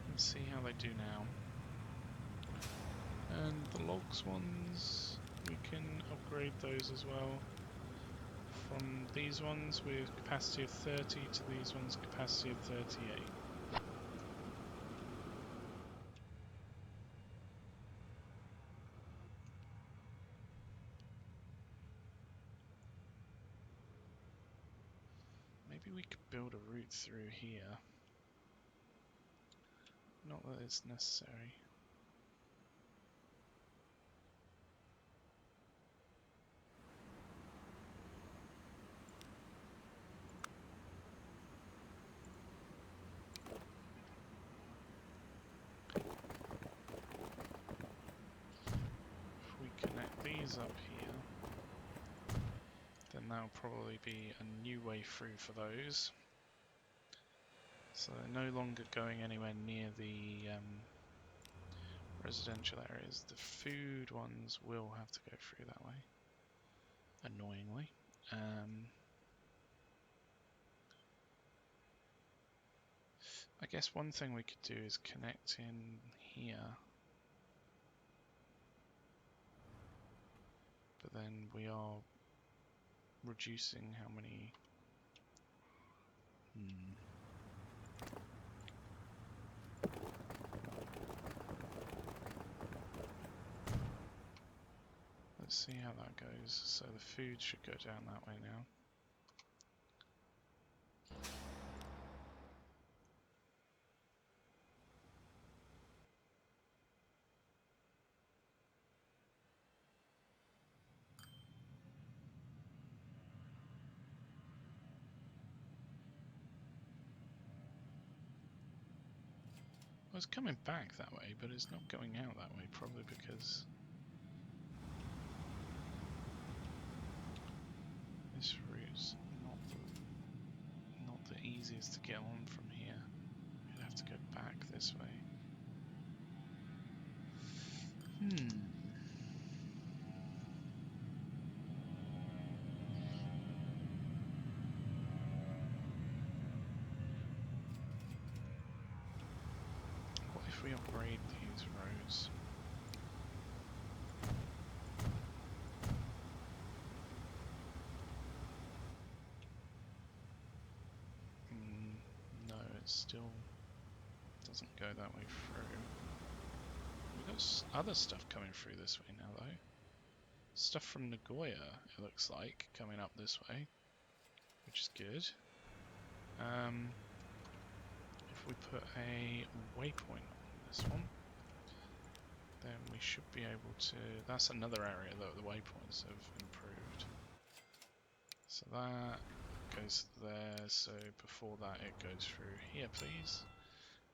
Let's see how they do now. And the logs ones, we can upgrade those as well. From these ones with capacity of 30 to these ones capacity of 38. Maybe we could build a route through here. Not that it's necessary. If we connect these up here, then that'll probably be a new way through for those. So they're no longer going anywhere near the residential areas. The food ones will have to go through that way, annoyingly. I guess one thing we could do is connect in here, but then we are reducing how many. Let's see how that goes. So the food should go down that way now. Well, it's coming back that way, but it's not going out that way, probably because this route's not the easiest to get on from here. We'd have to go back this way. What if we upgrade these roads? No, it still doesn't go that way through. We've got other stuff coming through this way now, though. Stuff from Nagoya, it looks like, coming up this way, which is good. If we put a waypoint on this one, then we should be able to. That's another area that the waypoints have improved. So that goes there. So before that, it goes through here, please.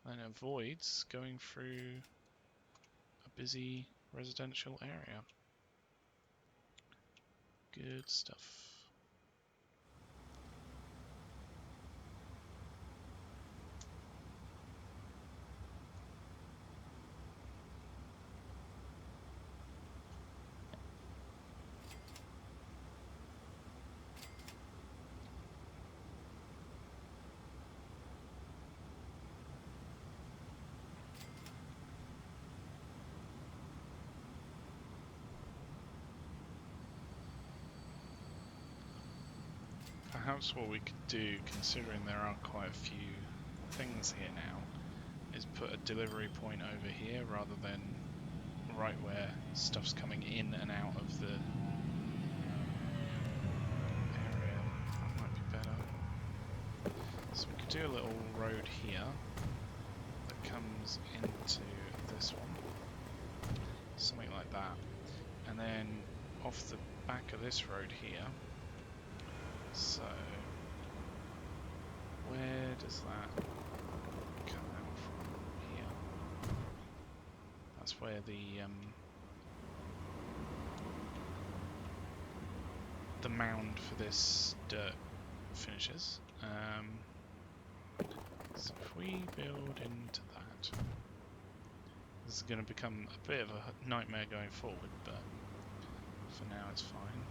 And it avoids going through a busy residential area. Good stuff. Perhaps what we could do, considering there are quite a few things here now, is put a delivery point over here rather than right where stuff's coming in and out of the area. That might be better. So we could do a little road here that comes into this one. Something like that. And then off the back of this road here. So where does that come out from? Here. That's where the mound for this dirt finishes. So if we build into that, this is going to become a bit of a nightmare going forward, but for now it's fine.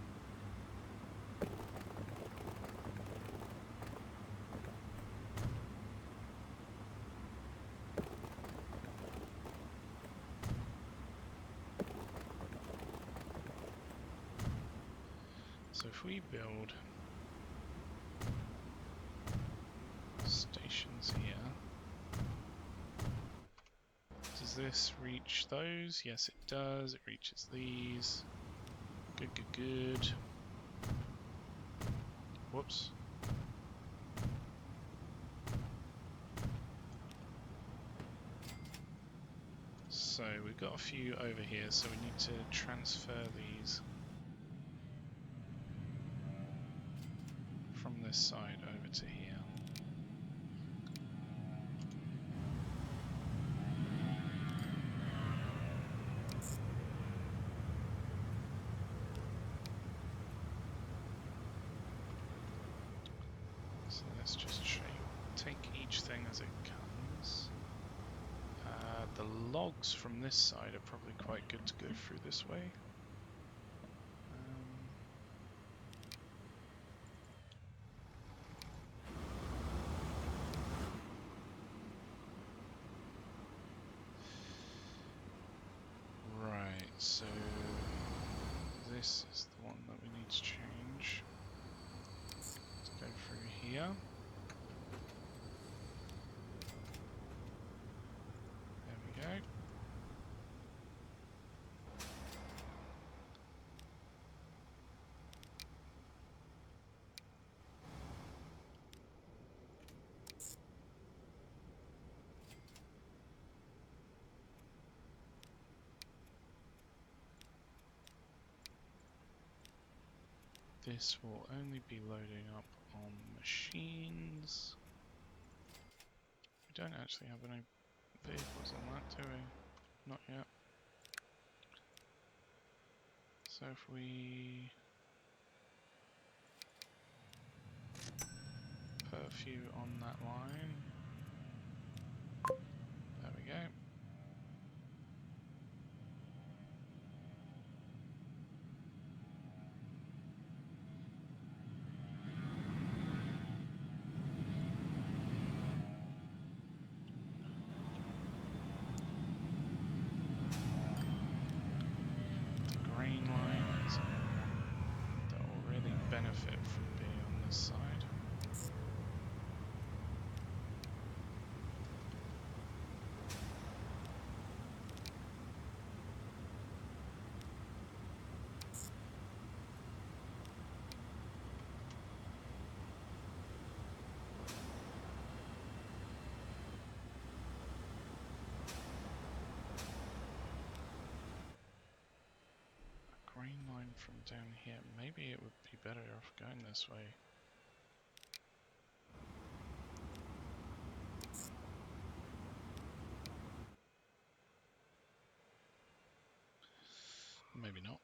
So if we build stations here, does this reach those? Yes, it does. It reaches these. Good, good, good. Whoops. So we've got a few over here, so we need to transfer these from this side over to here. So let's just take each thing as it comes. The logs from this side are probably quite good to go through this way. Right, so this is the one that we need to change. Let's go through here. There we go. This will only be loading up on machines. We don't actually have any vehicles on that, do we? Not yet. So if we put a few on that line, there we go. Grain lines that will really benefit from being on this side. Grain line from down here. Maybe it would be better off going this way. Maybe not.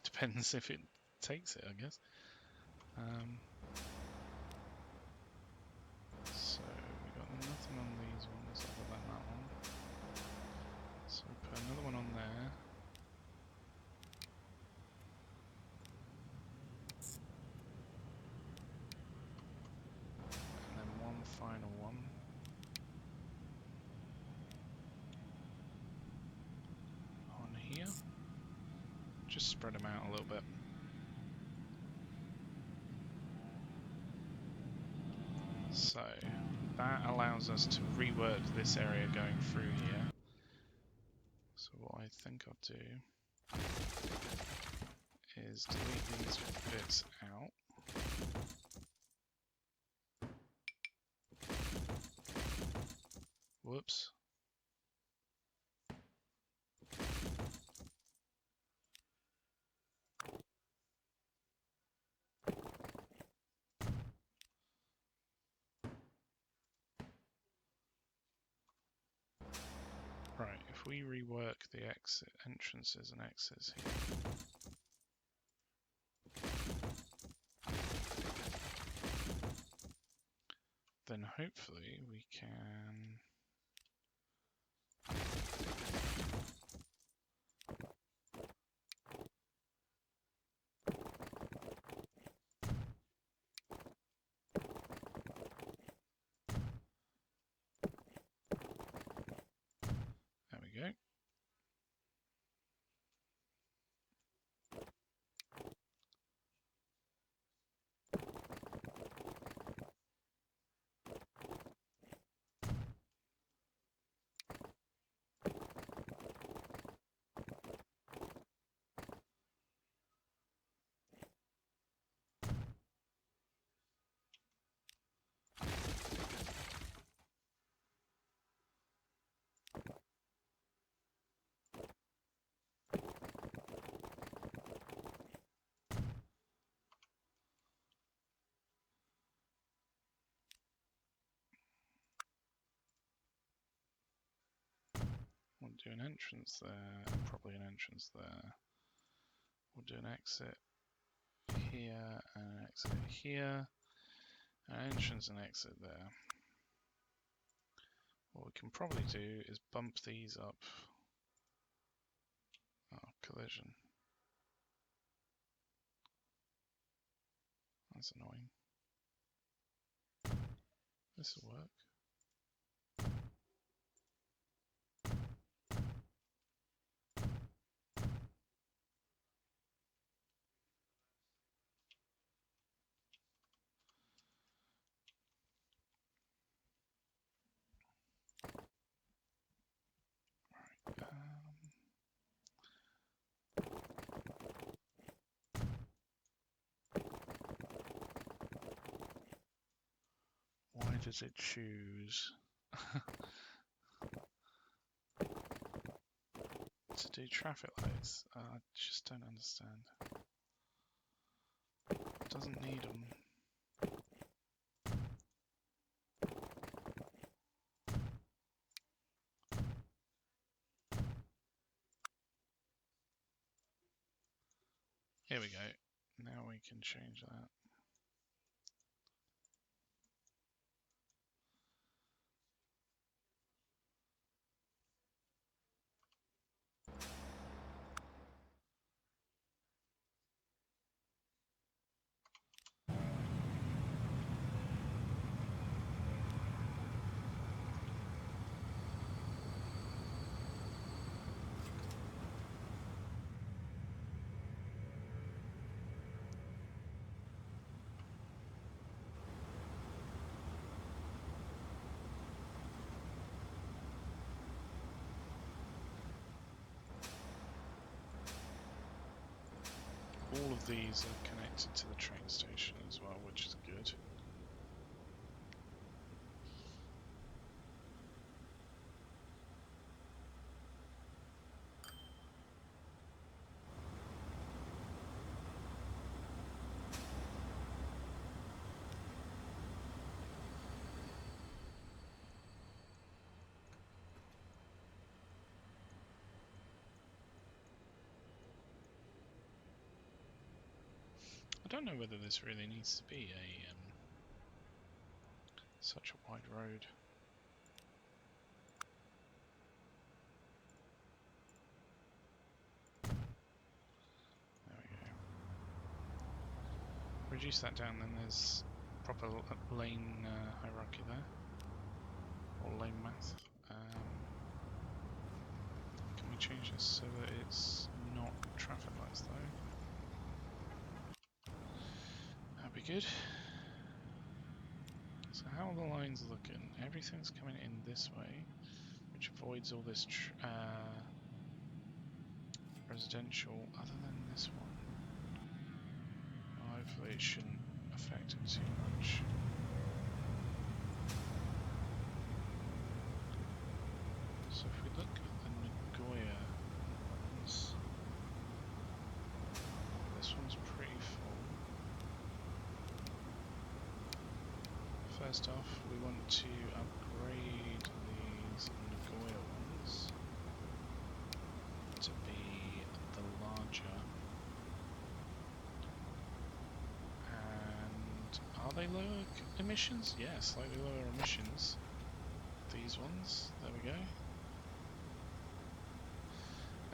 Depends if it takes it, I guess. So we got nothing on these ones other than that one. So put another one on there. And then one final one. On here. Just spread them out a little bit. So that allows us to rework this area going through here. So what I think I'll do is delete these bits out. Whoops. Right, if we rework the exit entrances and exits here. Then hopefully we can there we go. We'll do an entrance there, and probably an entrance there. We'll do an exit here, and an exit here, an entrance and exit there. What we can probably do is bump these up. Oh, collision. That's annoying. This will work. Why does it choose to do traffic lights? I just don't understand. It doesn't need them. Here we go. Now we can change that. All of these are connected to the train station as well, which is good. I don't know whether this really needs to be a such a wide road. There we go. Reduce that down, then there's proper lane hierarchy there, or lane math. Can we change this so that it's not traffic lights though? That'd be good. So how are the lines looking? Everything's coming in this way, which avoids all this residential, other than this one. Well, hopefully it shouldn't affect it too much. So if we look at the Nagoya ones, this one's pretty full. First off, we want to upgrade these Nagoya ones to be the larger. And are they lower emissions? Yeah, slightly lower emissions. These ones, there we go.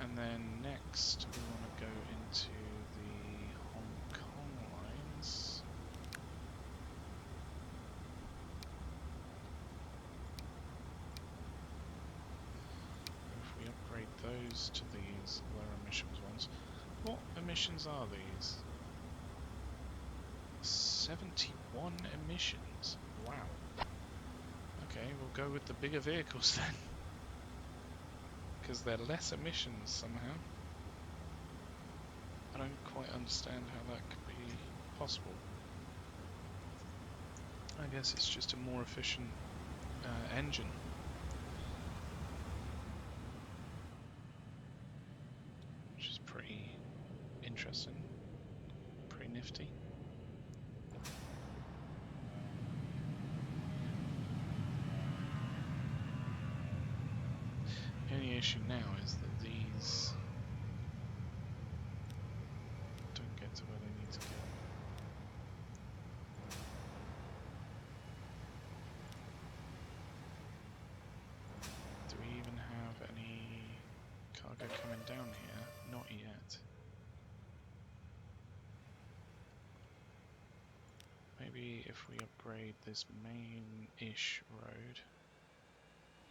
And then next we want to go into the Hong Kong lines. If we upgrade those to these lower emissions ones, what emissions are these? 71 emissions. Wow. Okay, we'll go with the bigger vehicles then, because they're less emissions somehow. I don't quite understand how that could be possible. I guess it's just a more efficient engine. Which is pretty interesting, pretty nifty. The only issue now is that these don't get to where they need to go. Do we even have any cargo coming down here? Not yet. Maybe if we upgrade this main-ish road.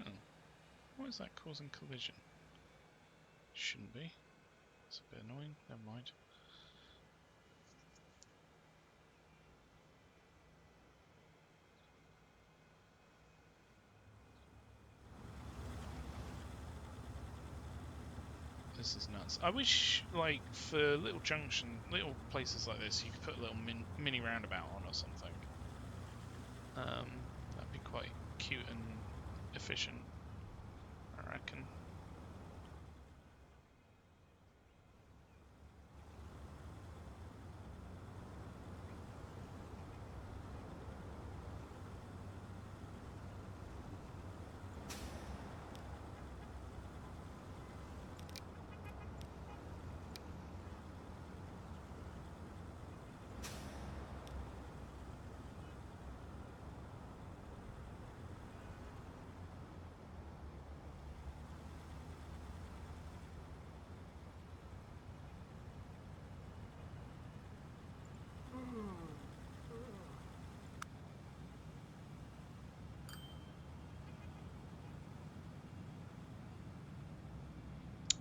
Oh, why is that causing collision? Shouldn't be. It's a bit annoying. Never mind. This is nuts. I wish, like, for little places like this, you could put a little mini roundabout on or something. That'd be quite cute and efficient, I reckon.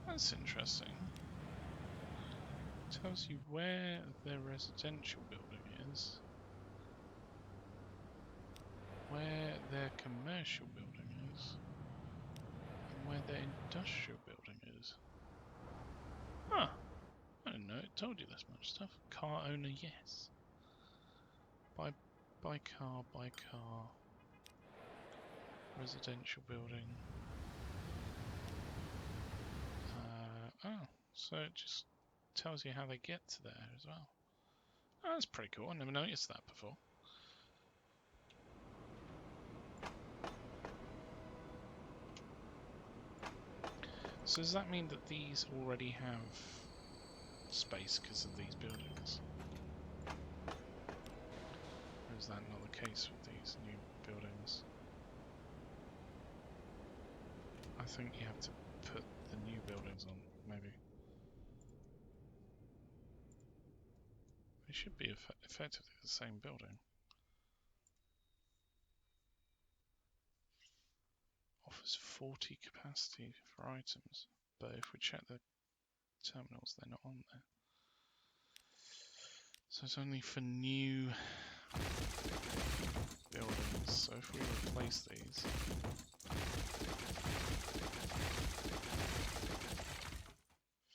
That's interesting. It tells you where their residential building is, where their commercial building is, and where their industrial building is. Huh. I didn't know it told you this much stuff. Car owner, yes. Buy car. Residential building. Oh, so it just tells you how they get to there as well. Oh, that's pretty cool. I never noticed that before. So does that mean that these already have space because of these buildings? is that not the case with these new buildings? I think you have to put the new buildings on, maybe. They should be effectively the same building. Offers 40 capacity for items, but if we check the terminals, they're not on there. So it's only for new buildings. So if we replace these,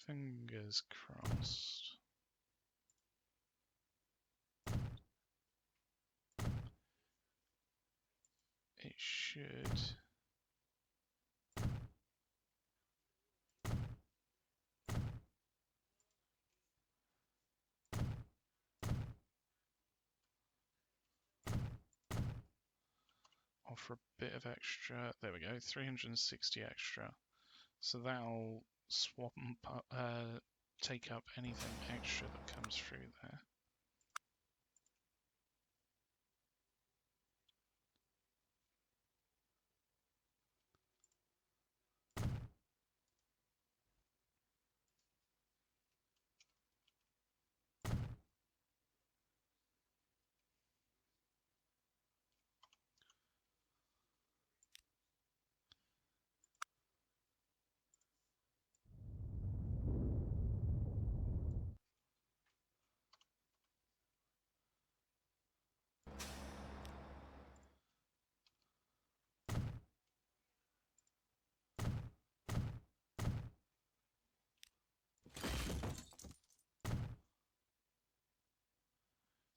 fingers crossed. It should. Offer a bit of extra. There we go, 360 extra. So that'll swap take up anything extra that comes through there.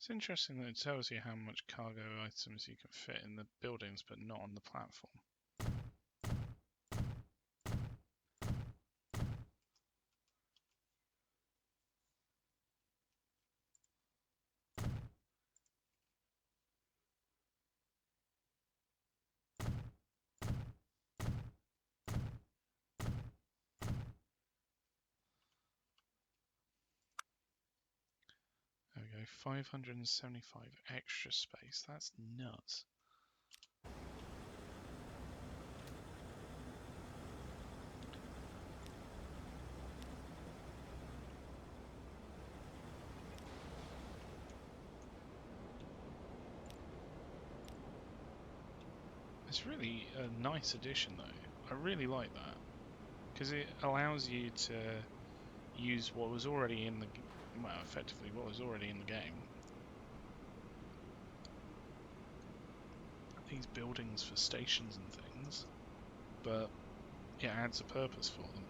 It's interesting that it tells you how much cargo items you can fit in the buildings, but not on the platform. There we go, 575 extra space. That's nuts. It's really a nice addition though. I really like that, because it allows you to use what was already in the, well, effectively what was already in the game. These buildings for stations and things, but it adds a purpose for them.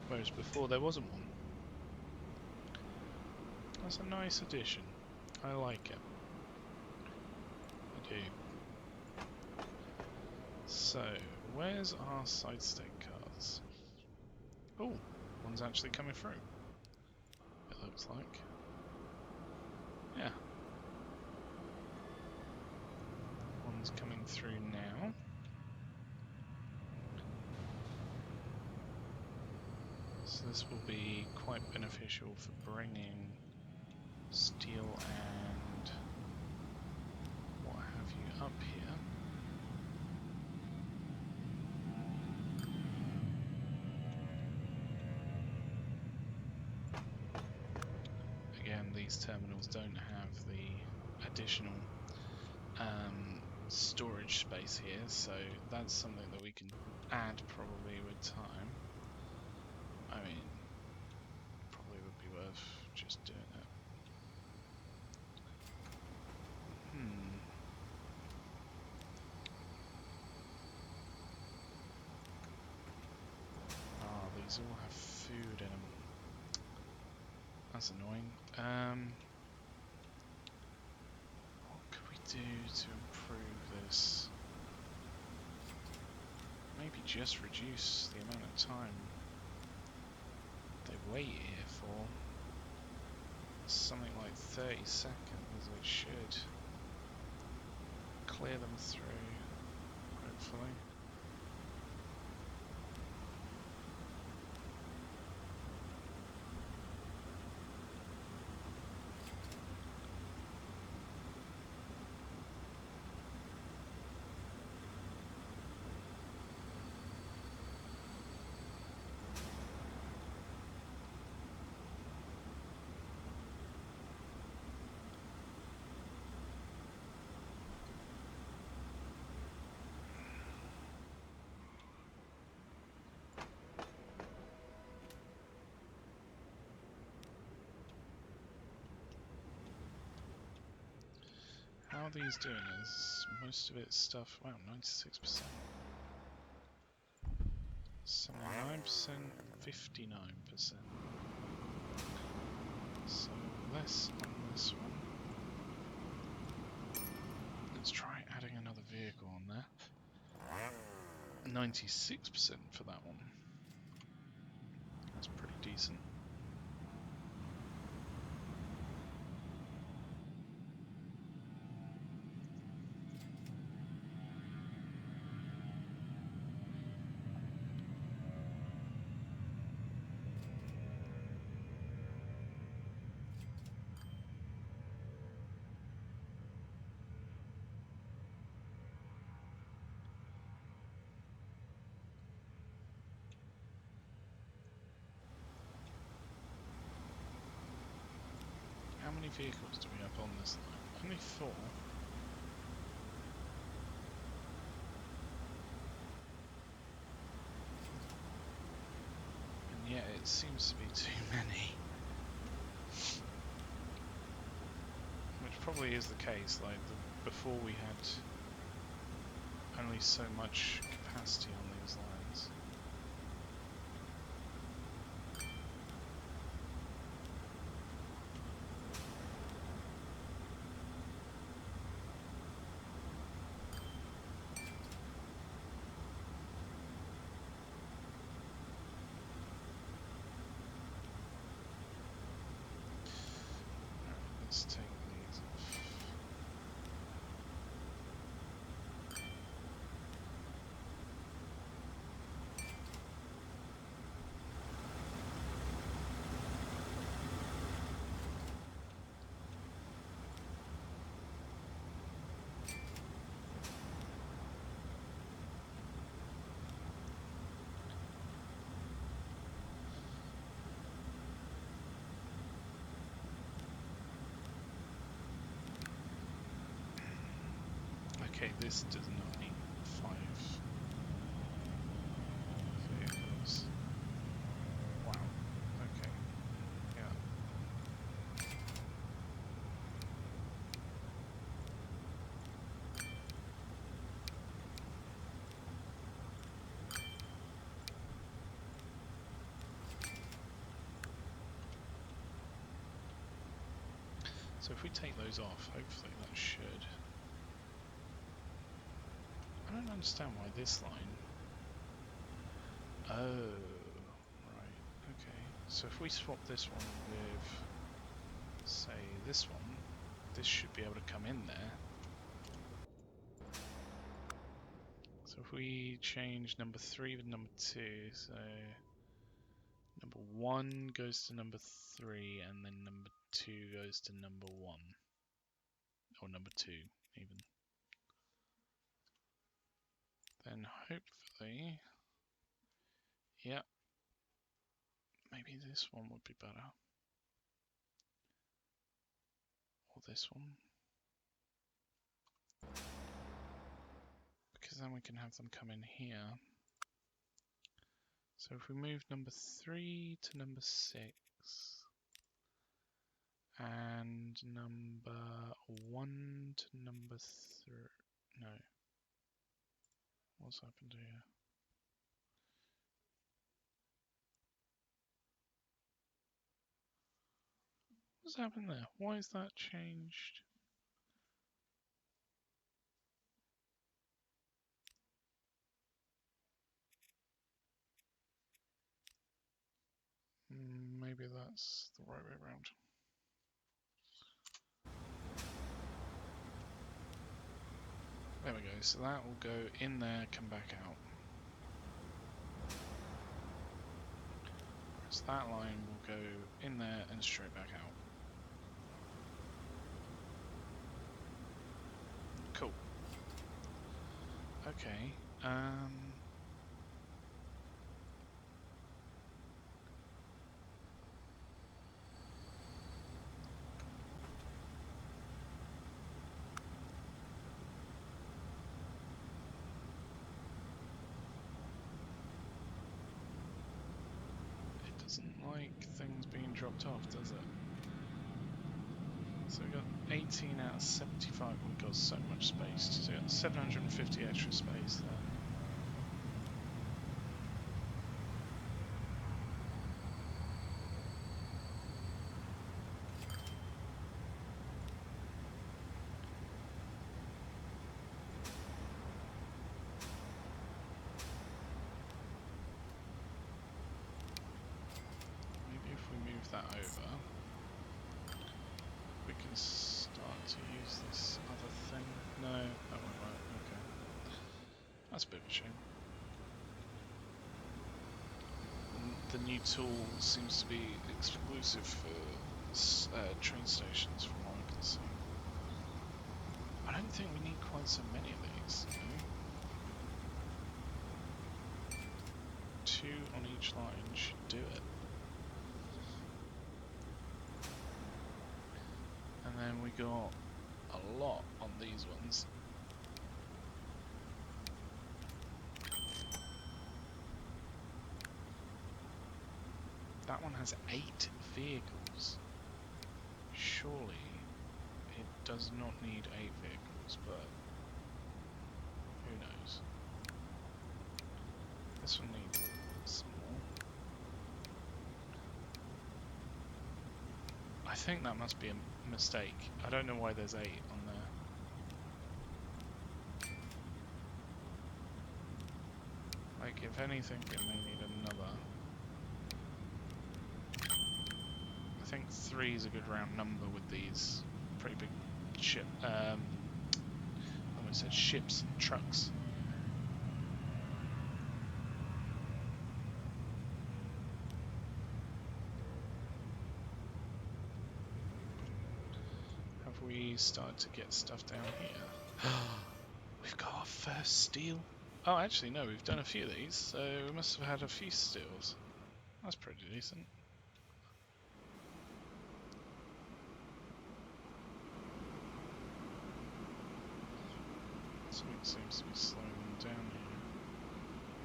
Whereas before there wasn't one. That's a nice addition. I like it. I do. So, where's our side state cars? Oh, one's actually coming through. It looks like. Yeah. One's coming through now. So this will be quite beneficial for bringing steel and what have you up here. Again, these terminals don't have the additional storage space here, so that's something that we can add probably with time. I mean, probably would be worth just doing it. These all have food in them. That's annoying. What could we do to improve this? Maybe just reduce the amount of time they wait here for. Something like 30 seconds. It should clear them through, hopefully. are these doing? Is most of it stuff? Wow, 96%, 79%, 59%. So less on this one. Let's try adding another vehicle on there. 96% for that one. That's pretty decent. How many vehicles do we have on this line? Only 4. And yet it seems to be too many. Which probably is the case, like before we had only so much capacity on these lines. Let's take these off. Okay, this does not need 5 vehicles. Wow. Okay. Yeah. So if we take those off, hopefully that should... I don't understand why this line... Oh, right, okay. So if we swap this one with, say, this one, this should be able to come in there. So if we change number 3 with number 2, so number 1 goes to number 3, and then number 2 goes to number 1. Or number 2, even. Then hopefully... Yep. Maybe this one would be better. Or this one. Because then we can have them come in here. So if we move number 3 to number 6, and number 1 to number 3, no, what's happened here? What's happened there? Why is that changed? Maybe that's the right way around. There we go, so that will go in there, come back out. So that line will go in there and straight back out. Cool. Okay, doesn't like things being dropped off, does it? So we got 18 out of 75. We've got so much space. So we got 750 extra space there. Maybe if we move that over, we can start to use this other thing. No, that won't work. Okay. That's a bit of a shame. The new tool seems to be exclusive for train stations, from what I can see. I don't think we need quite so many of these. You know? 2 on each line should do it. And then we got a lot on these ones. That one has 8 vehicles. Surely it does not need 8 vehicles, but who knows. This one needs some more. I think that must be a mistake. I don't know why there's 8 on there. Like, if anything, it may need another. I think 3 is a good round number with these pretty big ship. I almost said ships and trucks. Have we started to get stuff down here? We've got our first steel. Oh, actually, no, we've done a few of these, so we must have had a few steels. That's pretty decent. Something seems to be slowing them down here.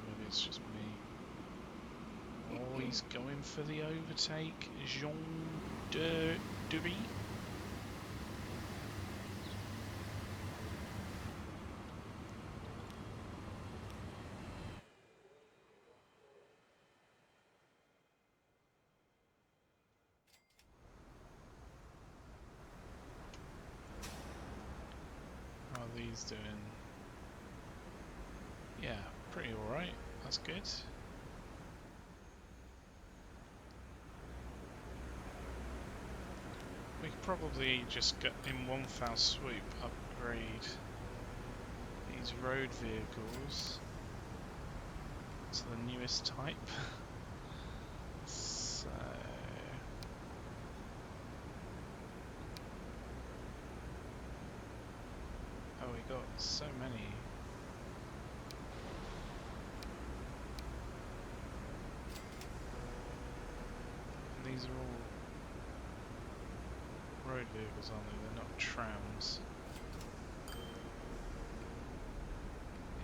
Maybe it's just me. Oh, he's going for the overtake. Jean de Duby. How are these doing? Yeah, pretty alright. That's good. We could probably just get in one foul swoop upgrade these road vehicles to the newest type. So oh, we got so many. And these are all road vehicles, aren't they? They're not trams.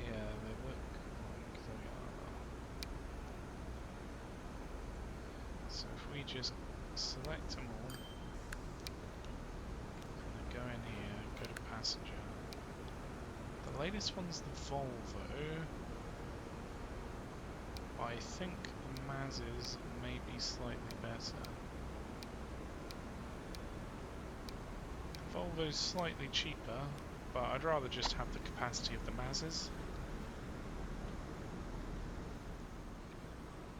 Yeah, they look like they are. So if we just select them all, and then go in here, go to passenger. The latest one's the Volvo. I think the Mazes may be slightly better. The Volvo's slightly cheaper, but I'd rather just have the capacity of the Mazes.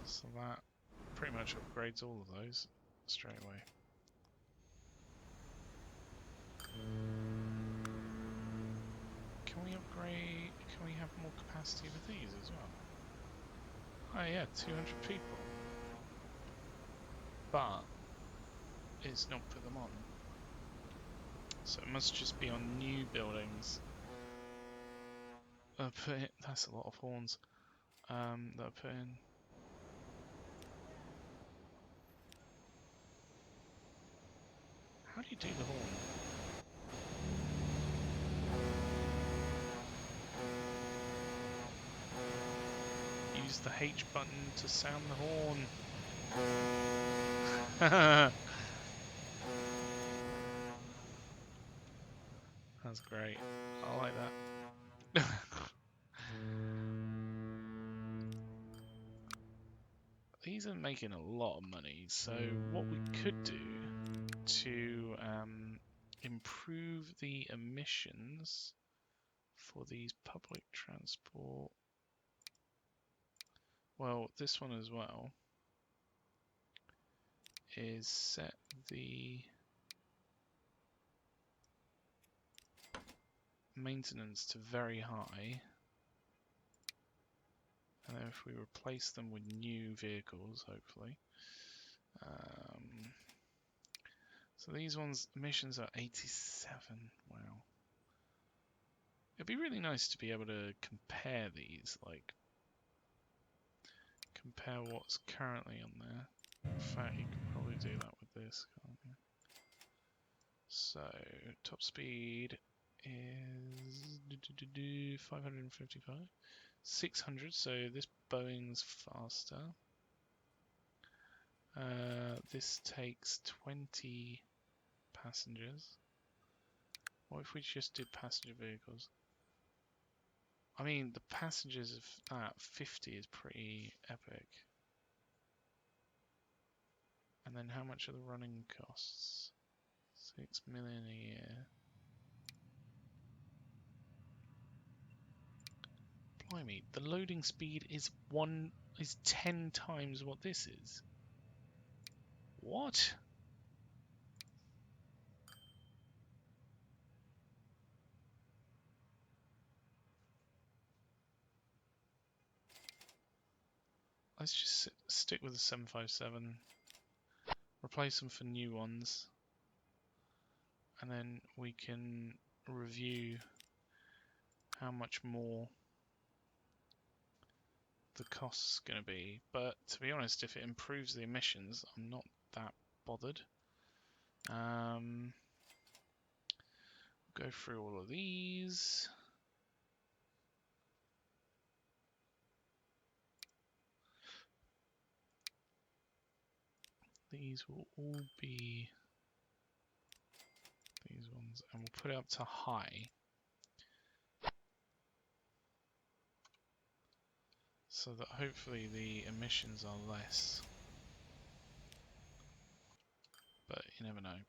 So that pretty much upgrades all of those straight away. Can we upgrade? Can we have more capacity with these as well? Oh yeah, 200 people. But it's not put them on. So it must just be on new buildings. That's a lot of horns. That I put in. How do you do the horn? Use the H button to sound the horn. That's great. I like that. These are making a lot of money, so what we could do to improve the emissions for these public transport, well, this one as well, is set the maintenance to very high, and then if we replace them with new vehicles, hopefully. So these ones, emissions are 87. Wow. It'd be really nice to be able to compare these, like compare what's currently on there. In fact, you could probably do that with this, can't you? So top speed is 555, 600. So this Boeing's faster. This takes 20 passengers. What if we just did passenger vehicles? I mean, the passengers of that 50 is pretty epic. And then how much are the running costs? 6 million a year. Blimey, the loading speed is 10 times what this is. What? Let's just stick with the 757, replace them for new ones, and then we can review how much more the cost's going to be. But to be honest, if it improves the emissions, I'm not that bothered. Go through all of these. These will all be these ones, and we'll put it up to high. So that hopefully the emissions are less. But you never know.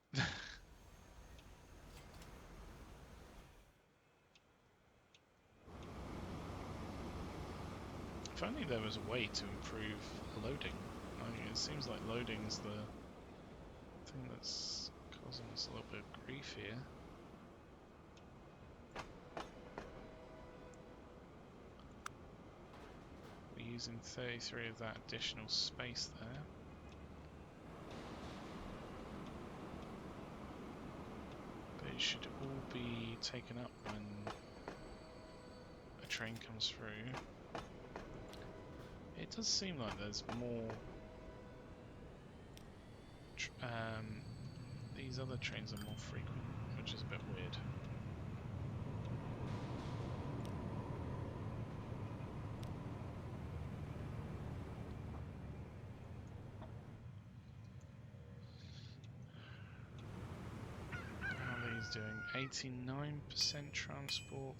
If only there was a way to improve loading. I mean, it seems like loading's the thing that's causing us a little bit of grief here. We're using 33 of that additional space there. But it should all be taken up when a train comes through. It does seem like there's more. These other trains are more frequent, which is a bit weird. How are these doing? 89% transport,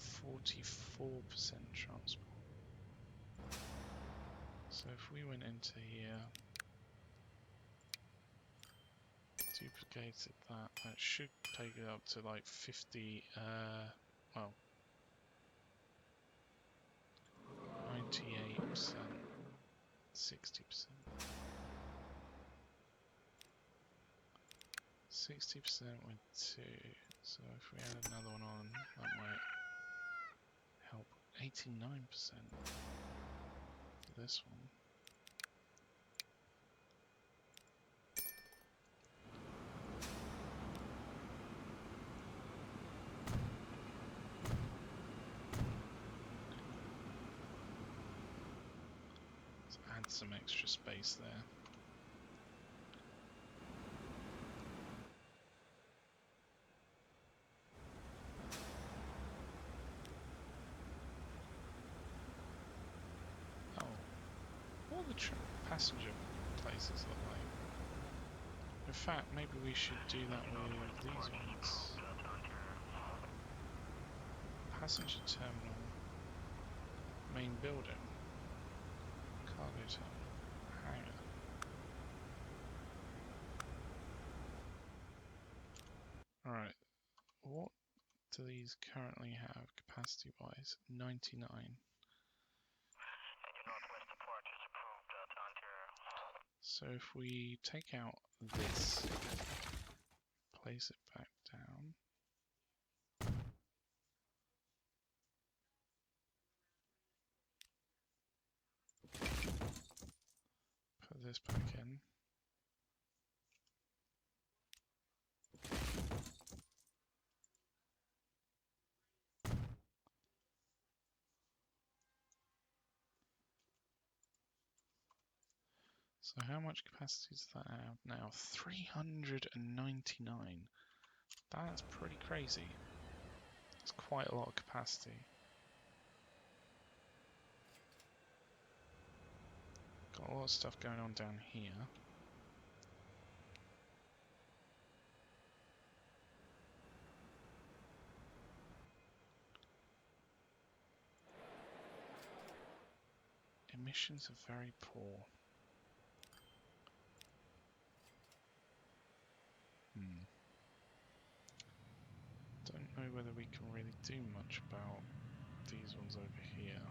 44% transport. So if we went into here, duplicated that, that should take it up to like 50, well, 98%, 60%. 60% with 2, so if we add another one on, that might help. 89% for this one. Let's add some extra space there. What the passenger places look like? In fact, maybe we should do that with these ones. passenger terminal, main building, cargo terminal, hangar. Alright, what do these currently have capacity-wise? 99. So if we take out this, place it back down, put this back in, so how much capacity does that have now? 399. That's pretty crazy. It's quite a lot of capacity. Got a lot of stuff going on down here. Emissions are very poor. Don't know whether we can really do much about these ones over here.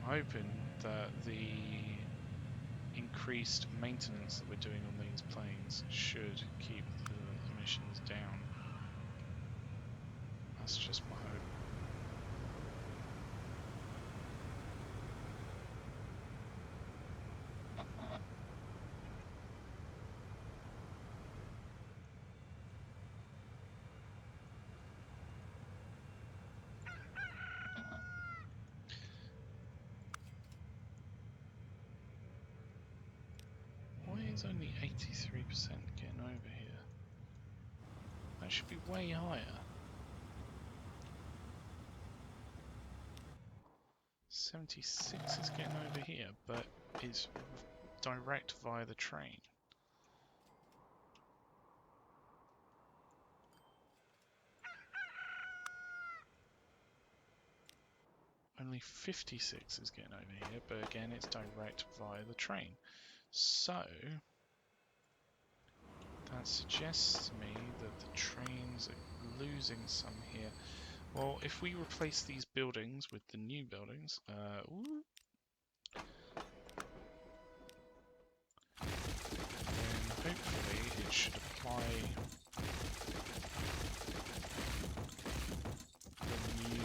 I'm hoping that the increased maintenance that we're doing on these planes should keep the emissions down. That's just my hope. Why is only 83% getting over here? That should be way higher. 76 is getting over here, but it's direct via the train. Only 56 is getting over here, but again, it's direct via the train. So, that suggests to me that the trains are losing some here. Well, if we replace these buildings with the new buildings, then hopefully it should apply the new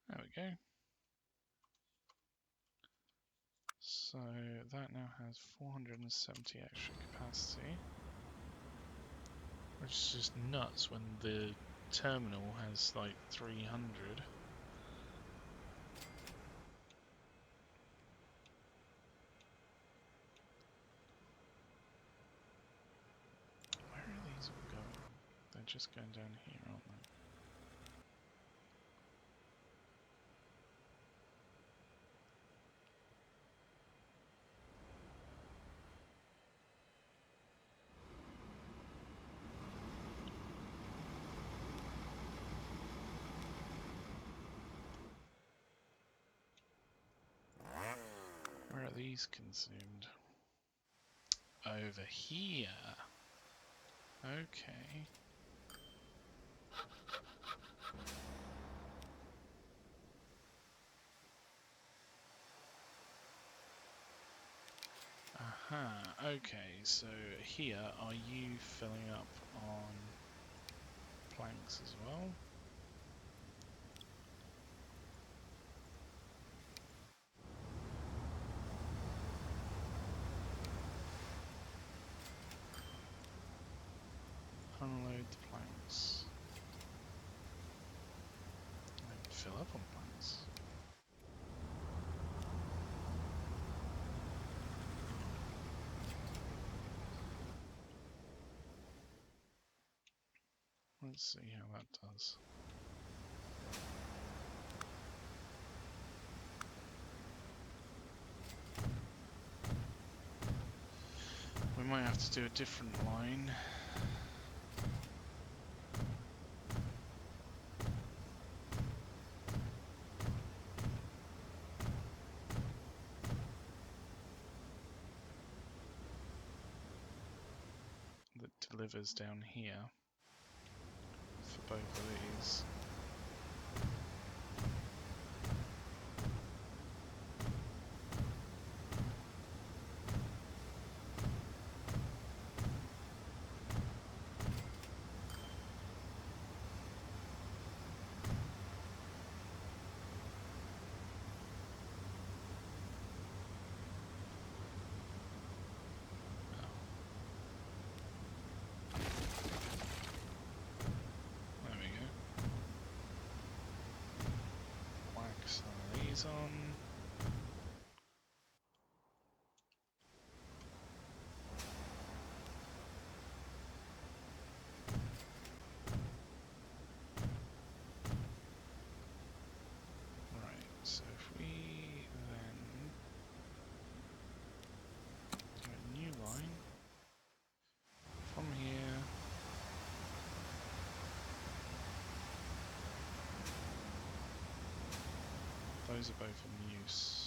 There we go. So that now has 470 extra capacity, which is just nuts when the terminal has like 300. Where are these all going? They're just going down here, aren't they? Where are these consumed? Over here. Okay. Aha, okay, so here, are you filling up on planks as well? Unload the planks. fill up on plants. Let's see how that does. We might have to do a different line. That delivers down here for both of these. On. Right, so if we then do a new line from here those are both in use.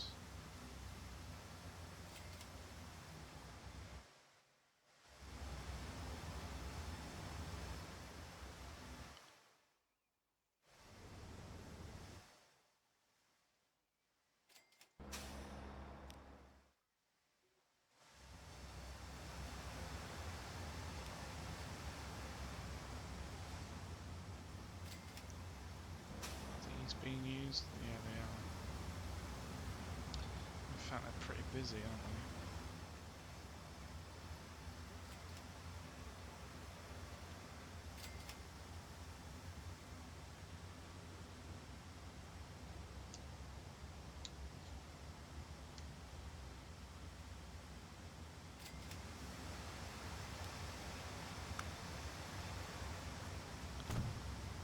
Being used? Yeah, they are. In fact, they're pretty busy, aren't they?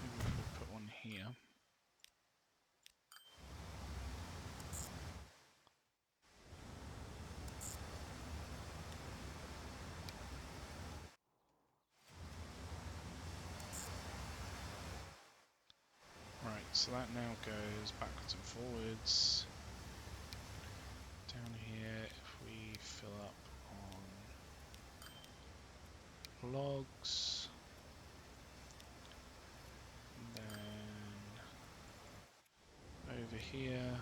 Maybe if we put one here. Right, so that now goes backwards and forwards. Down here, if we fill up on logs, and then over here,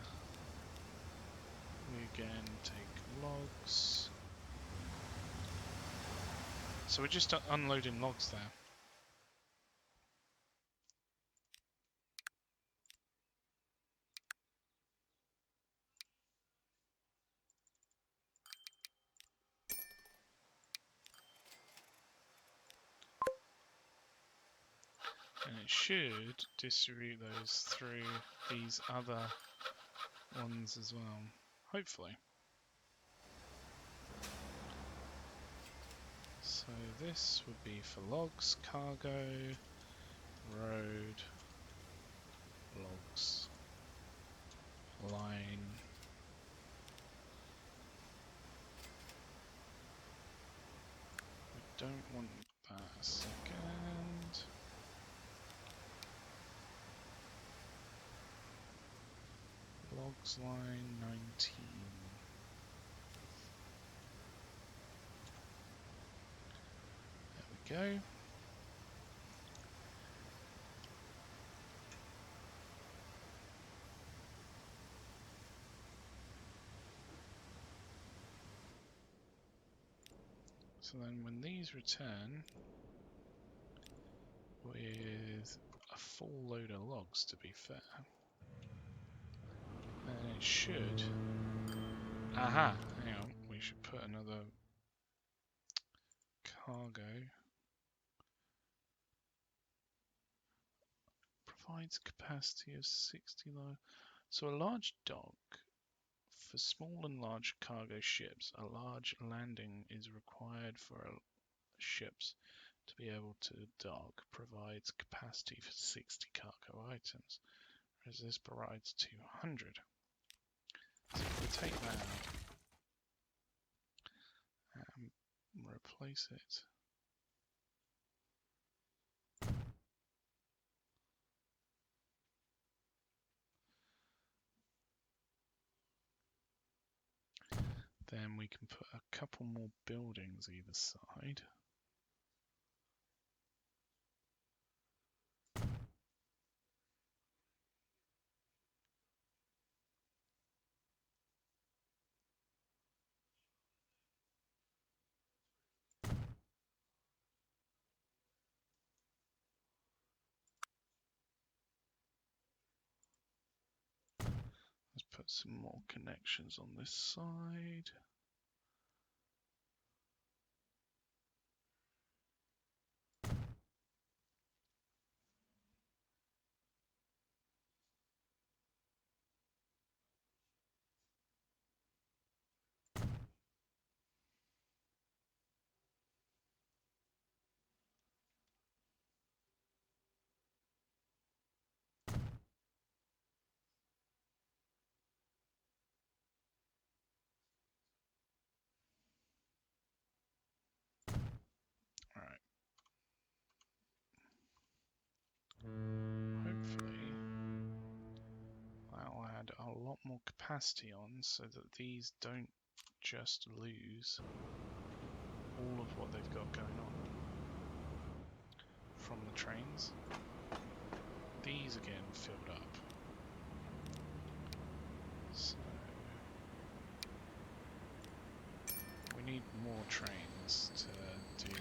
we again take logs. So we're just unloading logs there. And it should distribute those through these other ones as well, hopefully. So this would be for logs, cargo, road, logs, line. We don't want that a second. Logs line 19. There we go. So then when these return with a full load of logs, to be fair, then it should. Aha! Hang on, we should put another cargo. provides capacity of 60 large. So a large dock for small and large cargo ships. A large landing is required for ships to be able to dock. Provides capacity for 60 cargo items. Whereas this provides 200. So if we take that out and replace it. Then we can put a couple more buildings either side. Let's put some more connections on this side. Alright. Hopefully that'll add a lot more capacity on so that these don't just lose all of what they've got going on from the trains. These are getting filled up. So we need more trains to do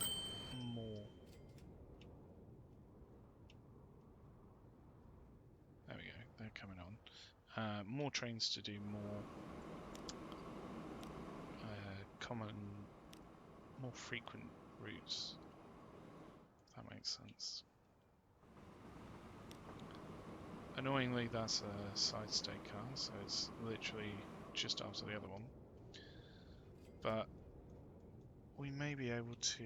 more. There we go, they're coming on. More trains to do more more frequent routes. If that makes sense. Annoyingly, that's a side state car, so it's literally just after the other one. But we may be able to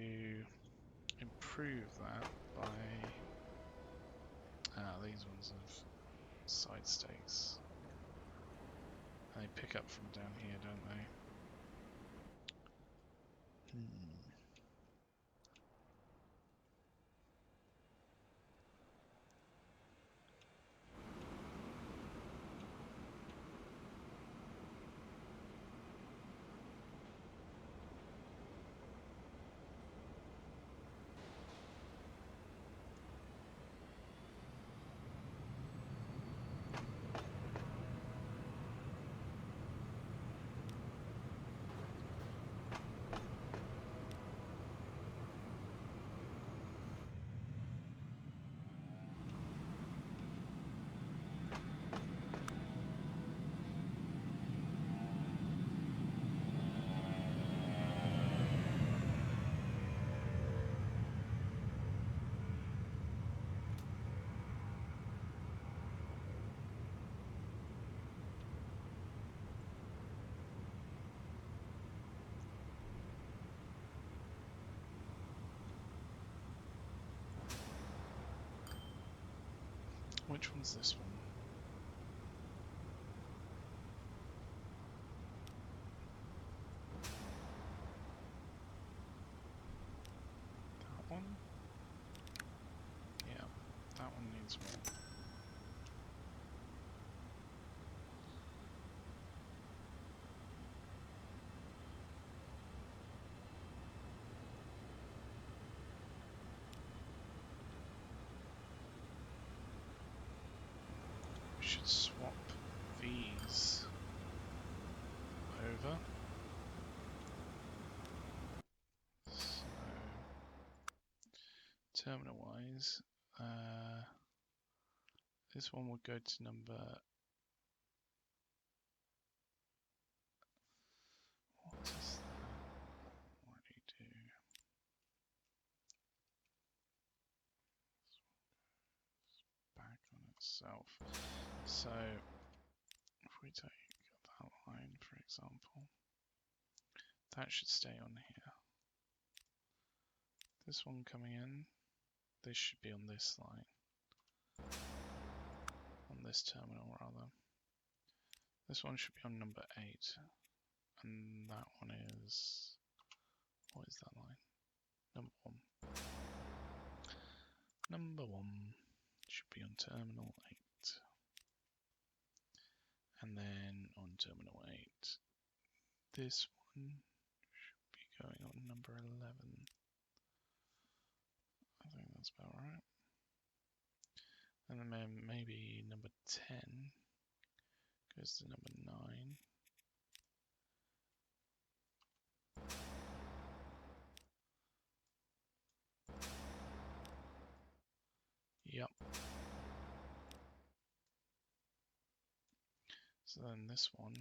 improve that by... these ones have side states. They pick up from down here, don't they? Which one's this one? That one? Yeah, that one needs more. We should swap these over. So, terminal-wise, this one will go to number... What is that? What do you do? Back on itself. So if we take that line, for example, that should stay on here. This one coming in, this should be on this line. On this terminal, rather. This one should be on number 8. And that one is... what is that line? Number 1. Number 1 should be on terminal 8. And then on terminal 8, this one should be going on number 11. I think that's about right. And then maybe number 10 goes to number 9. Yep. So then this one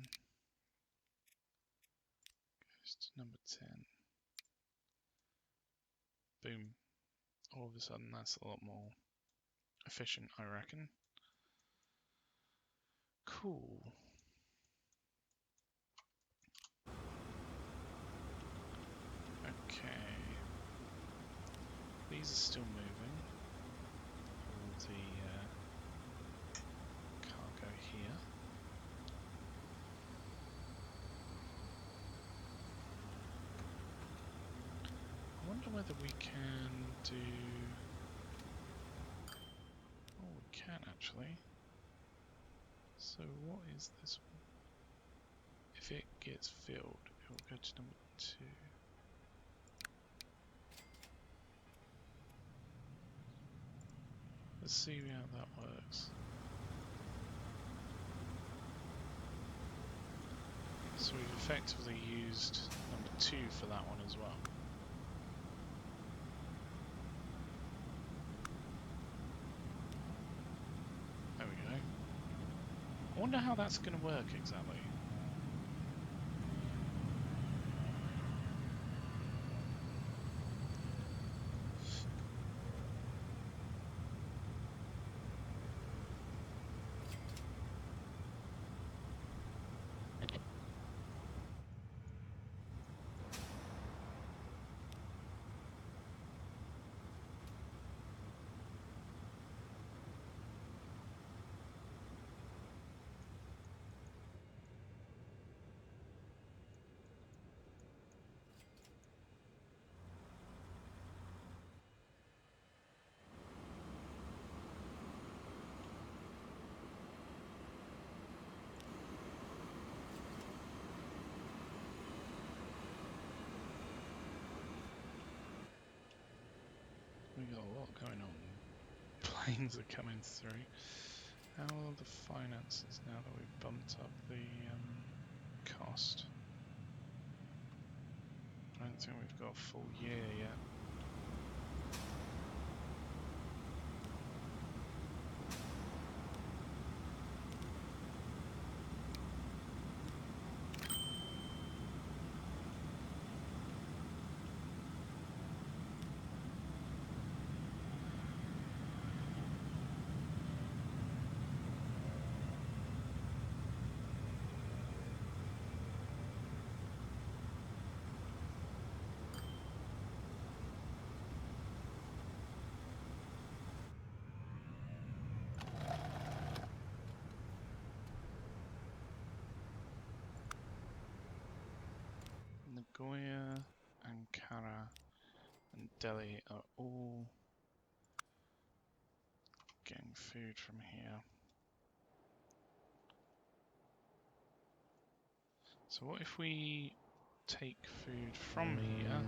goes to number 10. Boom. All of a sudden that's a lot more efficient, I reckon. Cool. Okay. These are still moving. All the cargo here. I wonder whether we can do... oh, we can actually. So what is this one? If it gets filled, it will go to number 2. Let's see how that works. So we've effectively used number 2 for that one as well. There we go. I wonder how that's going to work exactly. We've got a lot going on. Planes are coming through. How are the finances now that we've bumped up the cost? I don't think we've got a full year yet. Nagoya, Ankara, and Delhi are all getting food from here. So what if we take food from here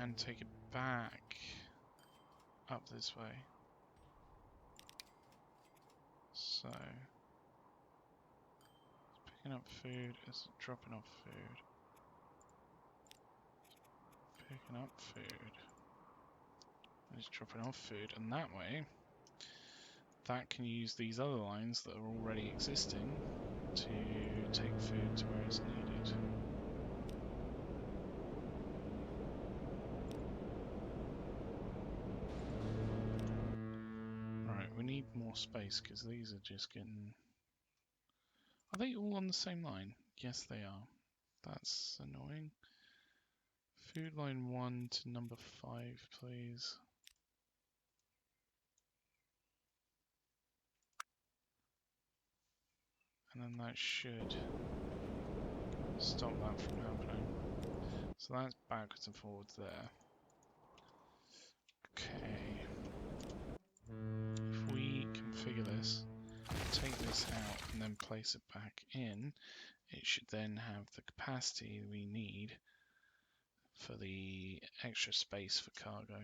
and take it back up this way? So it's picking up food, it's dropping off food. Picking up food. It's dropping off food, and that way that can use these other lines that are already existing to take food to where it's needed. Right, we need need more space because these are just getting... Are they all on the same line? Yes, they are. That's annoying. Food line 1 to number 5, please. And then that should stop that from happening. So that's backwards and forwards there. Okay. If we configure this, take this out and then place it back in, it should then have the capacity we need for the extra space for cargo.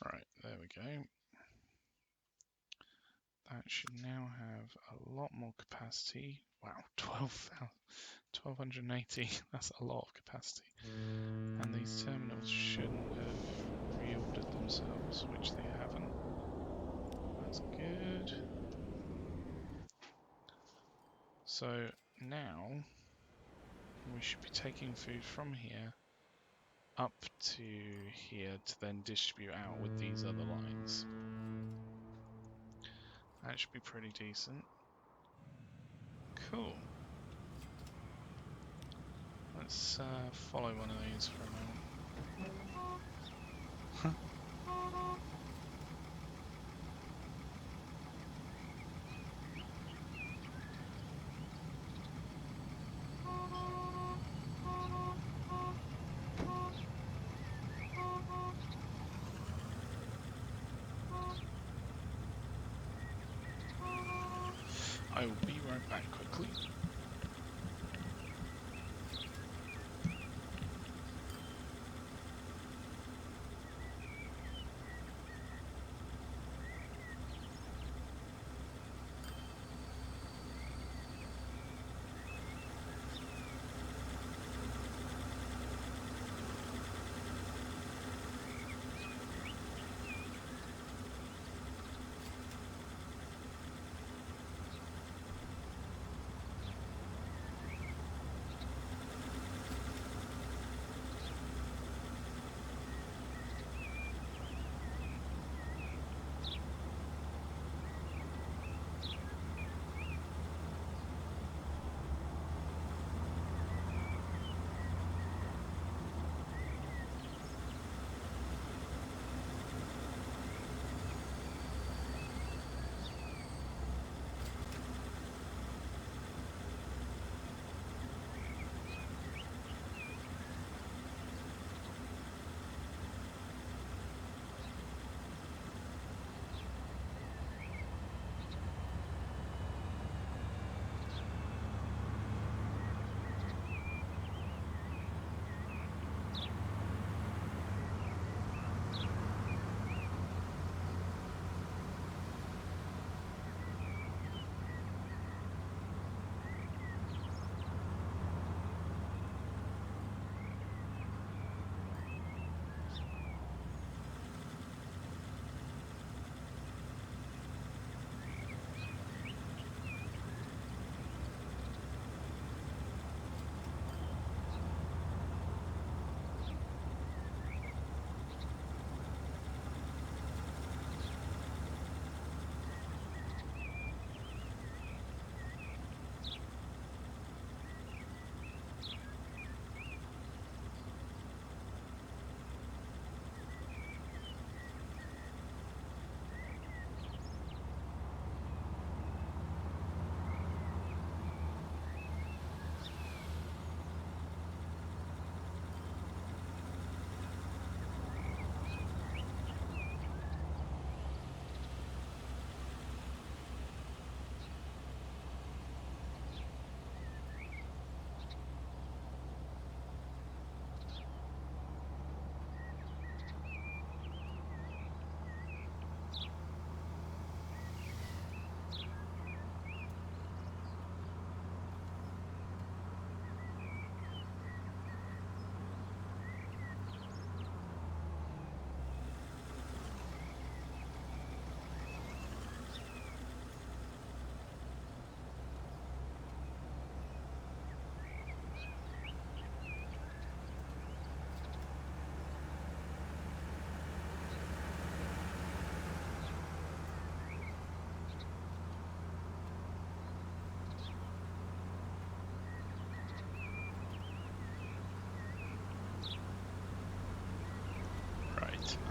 Right, there we go. That should now have a lot more capacity. Wow, 1280, that's a lot of capacity. And these terminals shouldn't have reordered themselves, which they haven't. That's good. So now we should be taking food from here up to here to then distribute out with these other lines. That should be pretty decent. Cool. Let's follow one of these for a moment. I will be right back quickly.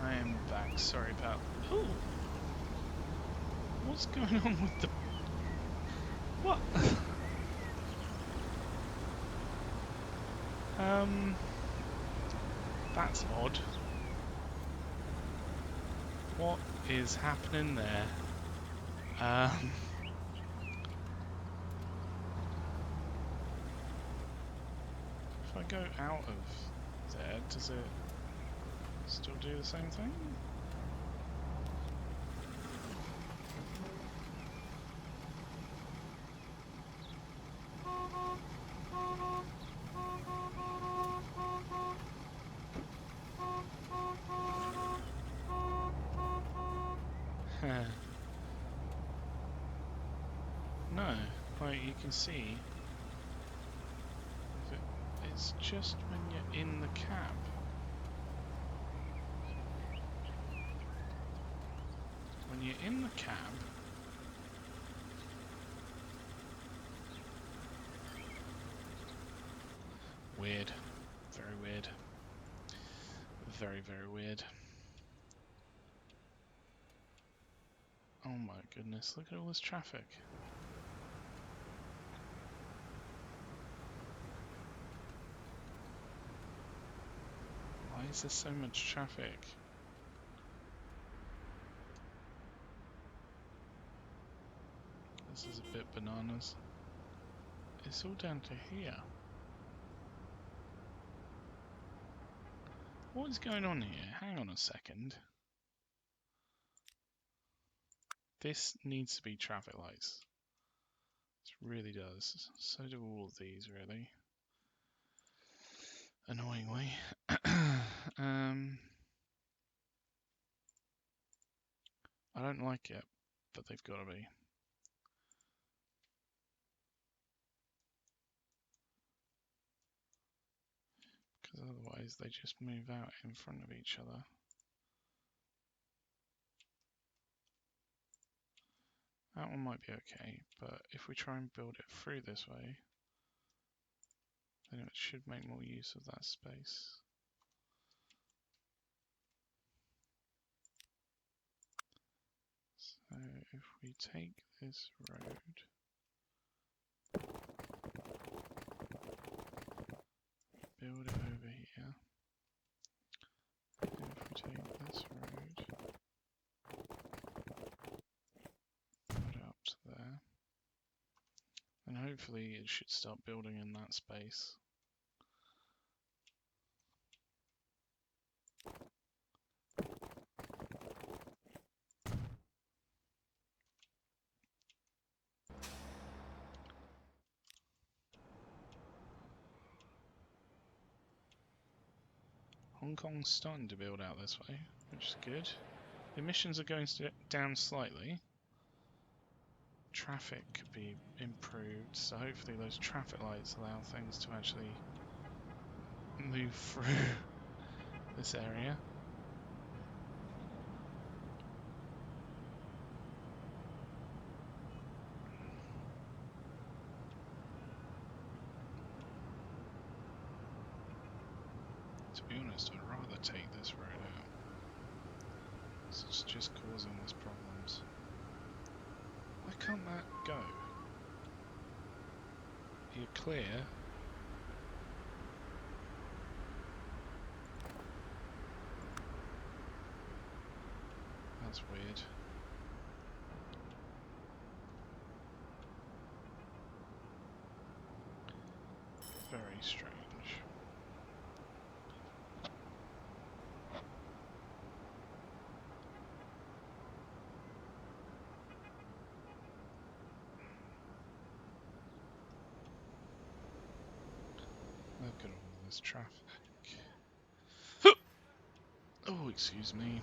I am back. Sorry about... Ooh! What's going on with the... What? That's odd. What is happening there? If I go out of there, does it still do the same thing? No, like you can see, it's just when you're in the cab. When you're in the cab, weird, very weird, very, very weird. Oh my goodness, look at all this traffic. Why is there so much traffic? This is a bit bananas. It's all down to here. What is going on here? Hang on a second. This needs to be traffic lights. It really does. So do all of these, really. Annoyingly. I don't like it, but they've got to be. Because otherwise they just move out in front of each other. That one might be okay, but if we try and build it through this way, then it should make more use of that space. So if we take this road, build it over here, and if we take this road, build it up to there, and hopefully it should start building in that space. Hong Kong's starting to build out this way, which is good. Emissions are going down slightly. Traffic could be improved, so hopefully those traffic lights allow things to actually move through this area. To be honest, I'd rather take this road out. It's just causing us problems. Why can't that go? You're clear. That's weird. Very strange. Look at all this traffic. Oh, excuse me.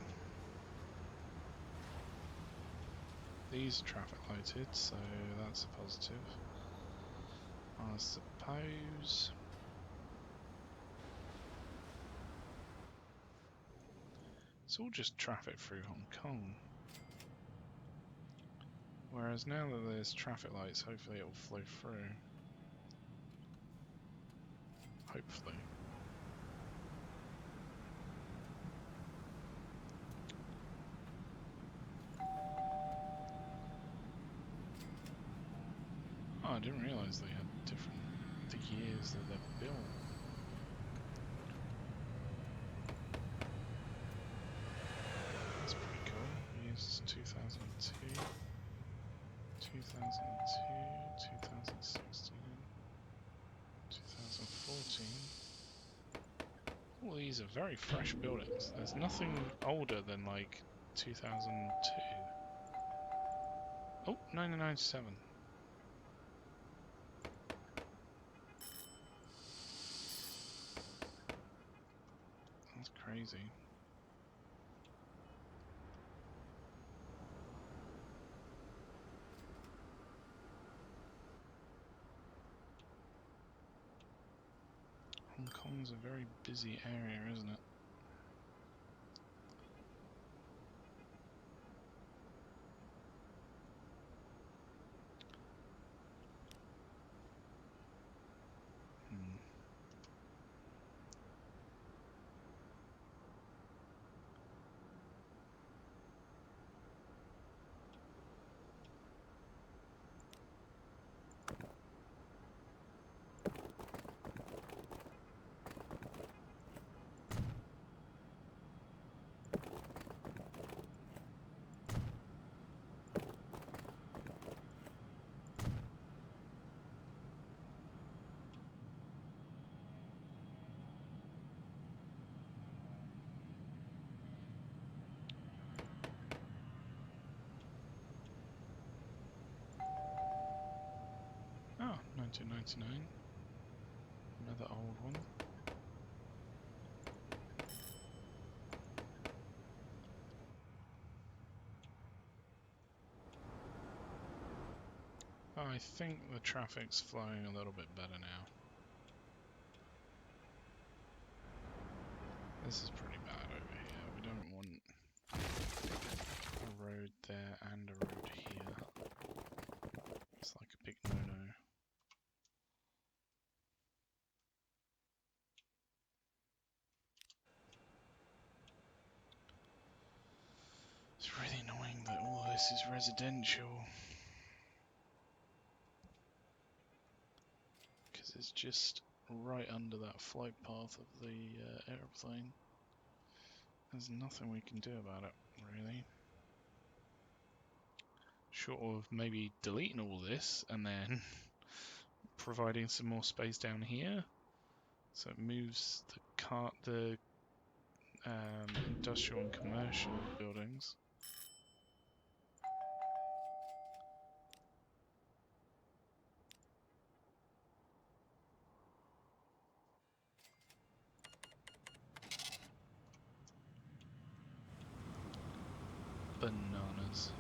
These are traffic lighted, so that's a positive. I suppose. It's all just traffic through Hong Kong. Whereas now that there's traffic lights, hopefully it will flow through. Hopefully. Oh, I didn't realise they had different the years that they're built. That's pretty cool. Years 2002, 2002, 2016, 2014. All these are very fresh buildings. There's nothing older than like 2002. Oh, 1997. That's crazy. Hong Kong's a very busy area, isn't it? Hmm. Oh, 1999. Another old one. Oh, I think the traffic's flowing a little bit better now. This is pretty bad over here. We don't want a road there and a road here. It's like a big no-no. It's really annoying that all this is residential. Because it's just right under that flight path of the aeroplane. There's nothing we can do about it, really. Short of maybe deleting all this and then providing some more space down here. So it moves the industrial and commercial buildings. Bananas.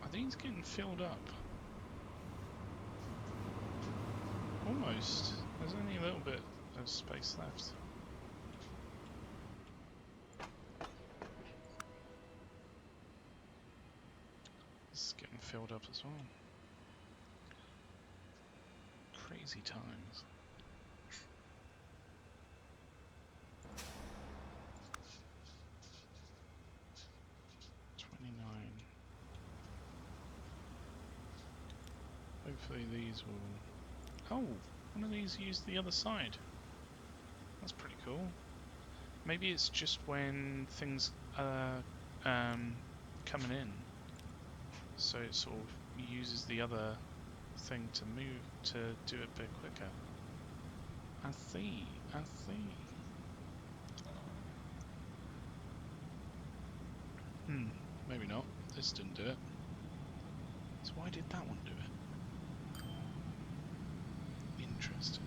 Are these getting filled up? Almost. There's only a little bit of space left. This is getting filled up as well. Crazy times. Hopefully these will... Oh! One of these used the other side. That's pretty cool. Maybe it's just when things are coming in. So it sort of uses the other thing to move, to do it a bit quicker. I see. Maybe not. This didn't do it. So why did that one do it? Interesting.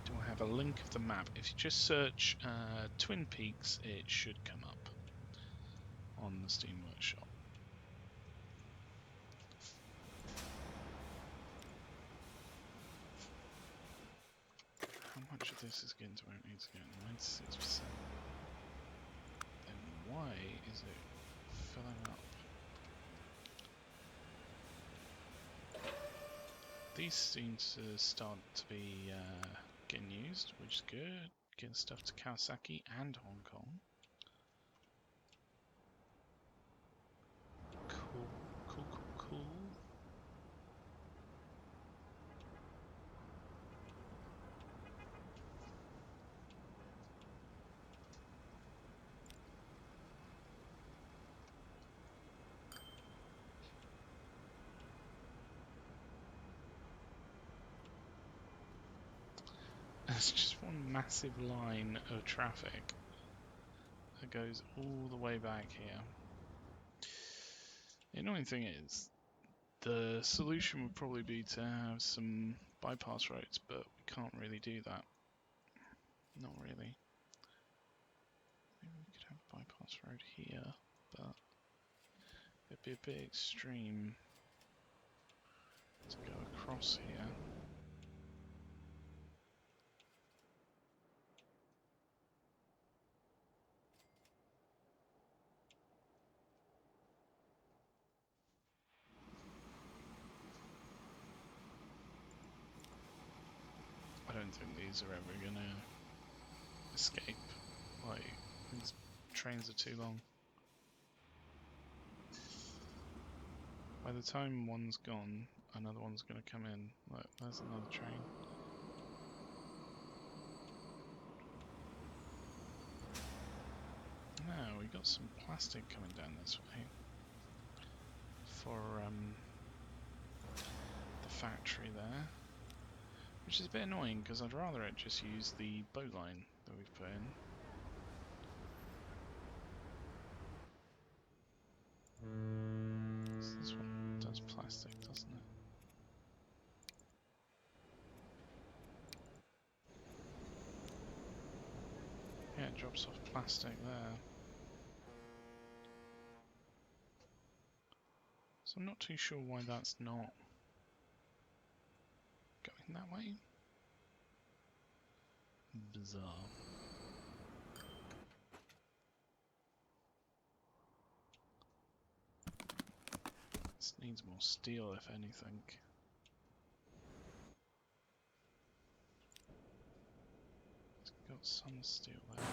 Do I have a link of the map? If you just search Twin Peaks, it should come up on the Steam Workshop. How much of this is getting to where it needs to go? 96%. Then why is it filling up? These seem to start to be getting used, which is good. Getting stuff to Kawasaki and Hong Kong. Cool, cool, cool, cool. It's just one massive line of traffic that goes all the way back here. The annoying thing is, the solution would probably be to have some bypass roads, but we can't really do that. Not really. Maybe we could have a bypass road here, but it'd be a bit extreme to go across here. I don't think these are ever gonna escape. Like, these trains are too long. By the time one's gone, another one's gonna come in. Look, there's another train. Now we got some plastic coming down this way for the factory there, which is a bit annoying because I'd rather it just use the boat line that we've put in. So this one does plastic, doesn't it? Yeah, it drops off plastic there. So I'm not too sure why that's not going that way. Bizarre. This needs more steel, if anything. It's got some steel there.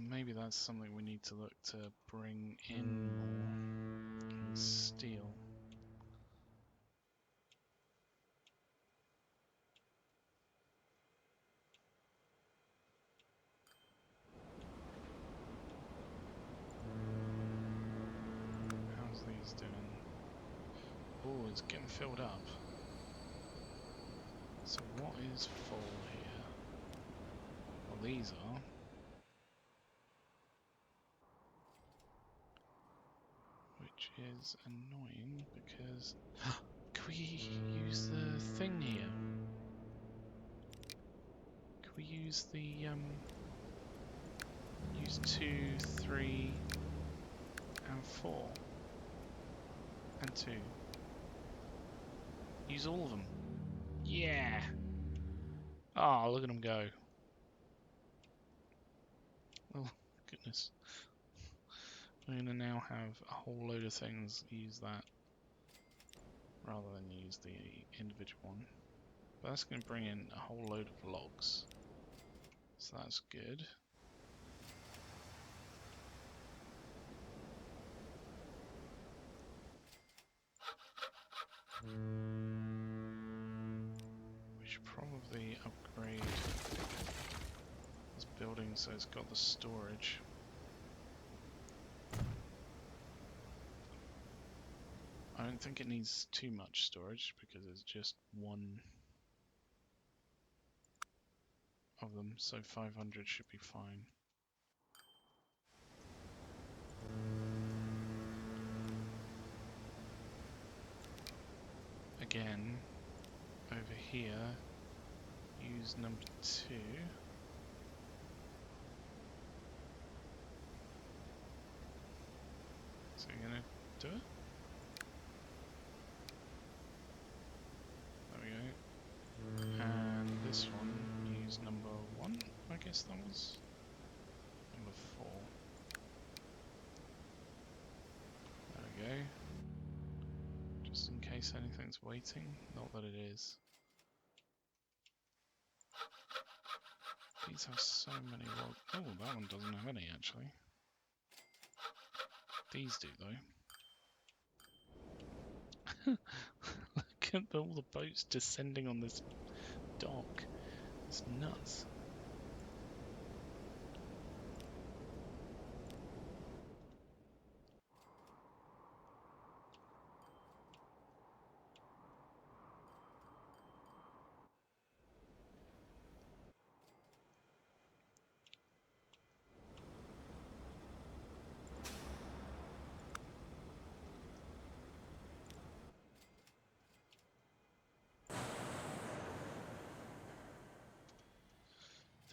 Maybe that's something we need to look to bring in more steel. How's these doing? Oh, it's getting filled up. So what is full here? Well, these are. Which is annoying because... Can we use the thing here? Can we use the, use 2, 3, and 4? And 2. Use all of them. Yeah! Oh, look at them go. Oh, goodness. We're going to now have a whole load of things use that rather than use the individual one. But that's going to bring in a whole load of logs. So that's good. We should probably retroactively upgrade this building so it's got the storage. I don't think it needs too much storage because it's just one of them, so 500 should be fine. Again, over here, use number 2. So you're gonna do it? There we go. And this one, use number 1, I guess that was. Number 4. There we go. Just in case anything's waiting. Not that it is. These have so many log. Oh, that one doesn't have any actually. These do though. Look at all the boats descending on this dock. It's nuts.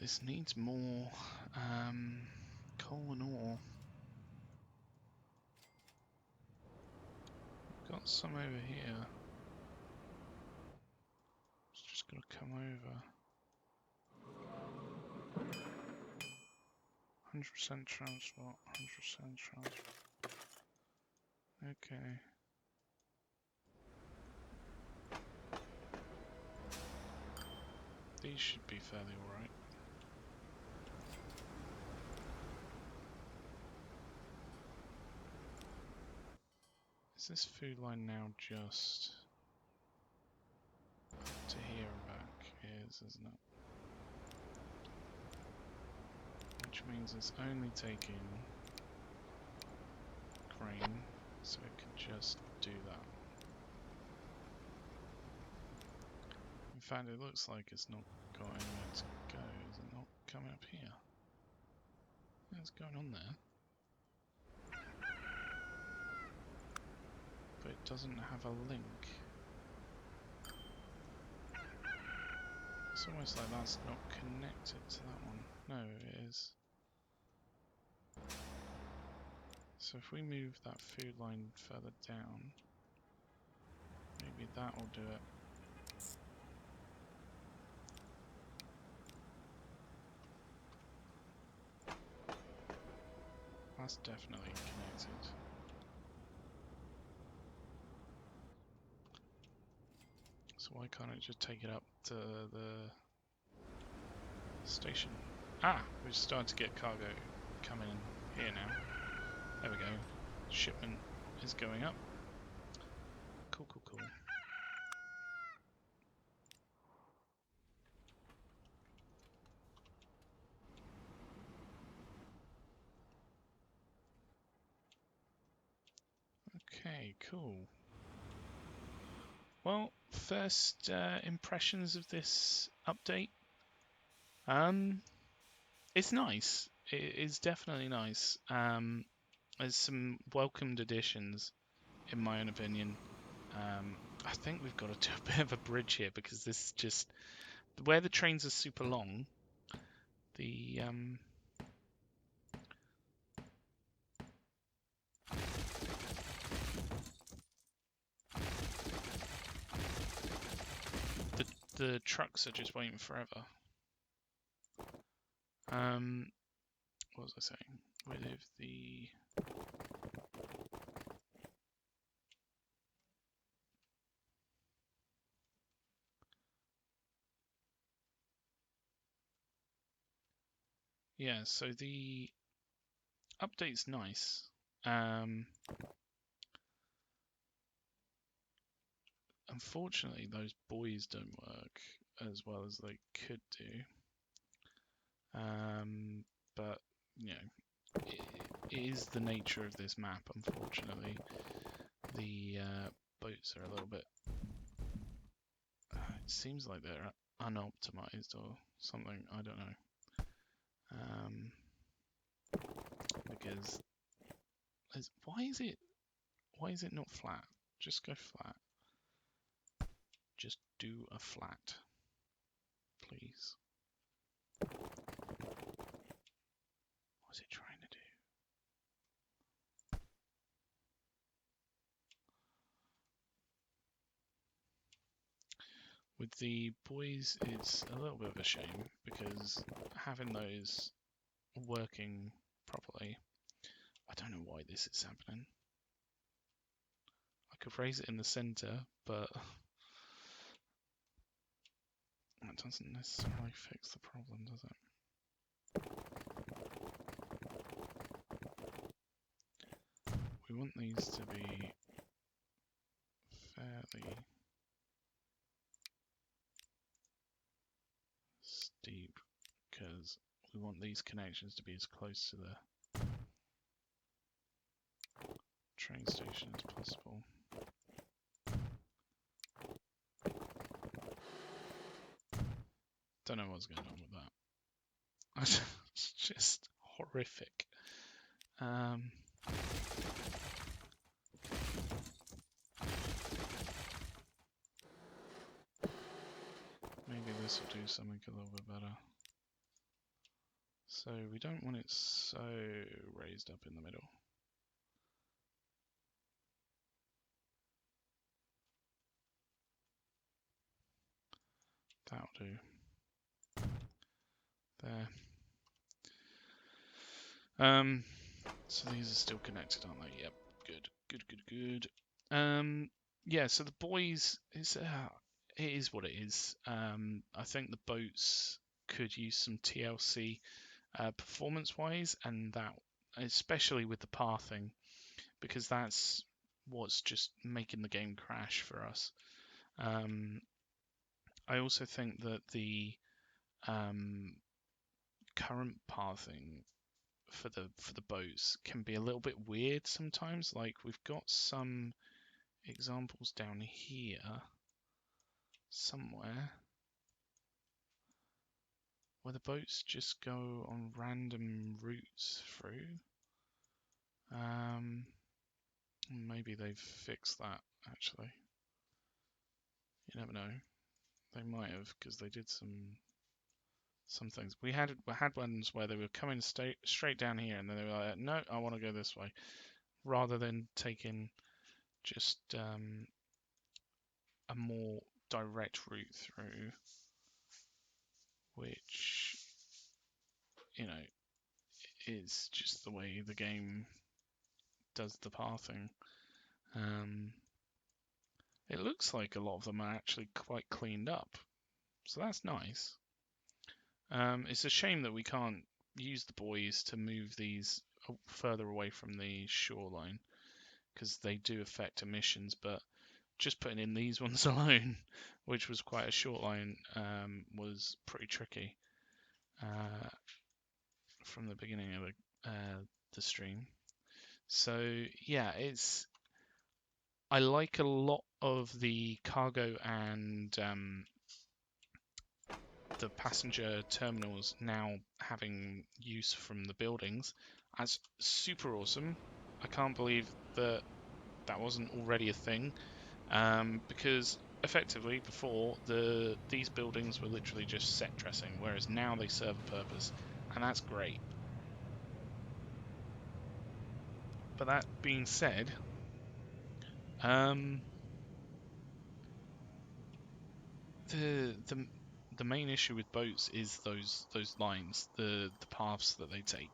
This needs more coal and ore. Got some over here. It's just gonna come over. 100% transport, 100% transport. Okay. These should be fairly alright. Is this food line now just up to here and back? It is, isn't it? Which means it's only taking grain, so it can just do that. In fact, it looks like it's not got anywhere to go. Is it not coming up here? What's going on there? But it doesn't have a link. It's almost like that's not connected to that one. No, it is. So if we move that food line further down, maybe that will do it. That's definitely connected. So why can't it just take it up to the station? Ah, we've started to get cargo coming in here now. There we go. Shipment is going up. Cool, cool, cool. Okay, cool. Well, first impressions of this update. It's nice. It is definitely nice. There's some welcomed additions, in my own opinion. I think we've got to do a bit of a bridge here because this is just where the trains are super long. The trucks are just waiting forever. What was I saying? With the yeah, so the update's nice. Unfortunately, those buoys don't work. as well as they could do. But you know, it is the nature of this map. Unfortunately, the boats are a little bit. It seems like they're unoptimized or something. I don't know. Because why is it not flat? Just go flat. Just do a flat, please. What's it trying to do? With the buoys, it's a little bit of a shame because having those working properly, I don't know why this is happening. I could raise it in the center, but that doesn't necessarily fix the problem, does it? We want these to be fairly steep because we want these connections to be as close to the train station as possible. Don't know what's going on with that. It's just horrific. Maybe this will do something a little bit better. So we don't want it so raised up in the middle. That'll do. There. So these are still connected, aren't they? Yep. Good. Yeah, so the buoys is it is what it is. I think the boats could use some TLC performance-wise, and that especially with the pathing, because that's what's just making the game crash for us. I also think that the current pathing for the boats can be a little bit weird sometimes. Like we've got some examples down here somewhere where the boats just go on random routes through. Maybe they've fixed that actually. You never know. They might have, because they did some things. We had ones where they were coming straight down here, and then they were like, "No, I want to go this way," rather than taking just a more direct route through, which is just the way the game does the pathing. It looks like a lot of them are actually quite cleaned up, so that's nice. It's a shame that we can't use the buoys to move these further away from the shoreline, because they do affect emissions, but just putting in these ones alone, which was quite a short line, was pretty tricky from the beginning of the stream. So yeah, I like a lot of the cargo and the passenger terminals now having use from the buildings. That's super awesome. I can't believe that wasn't already a thing, because effectively before these buildings were literally just set dressing, whereas now they serve a purpose, and that's great. But that being said, the main issue with boats is those lines, the paths that they take.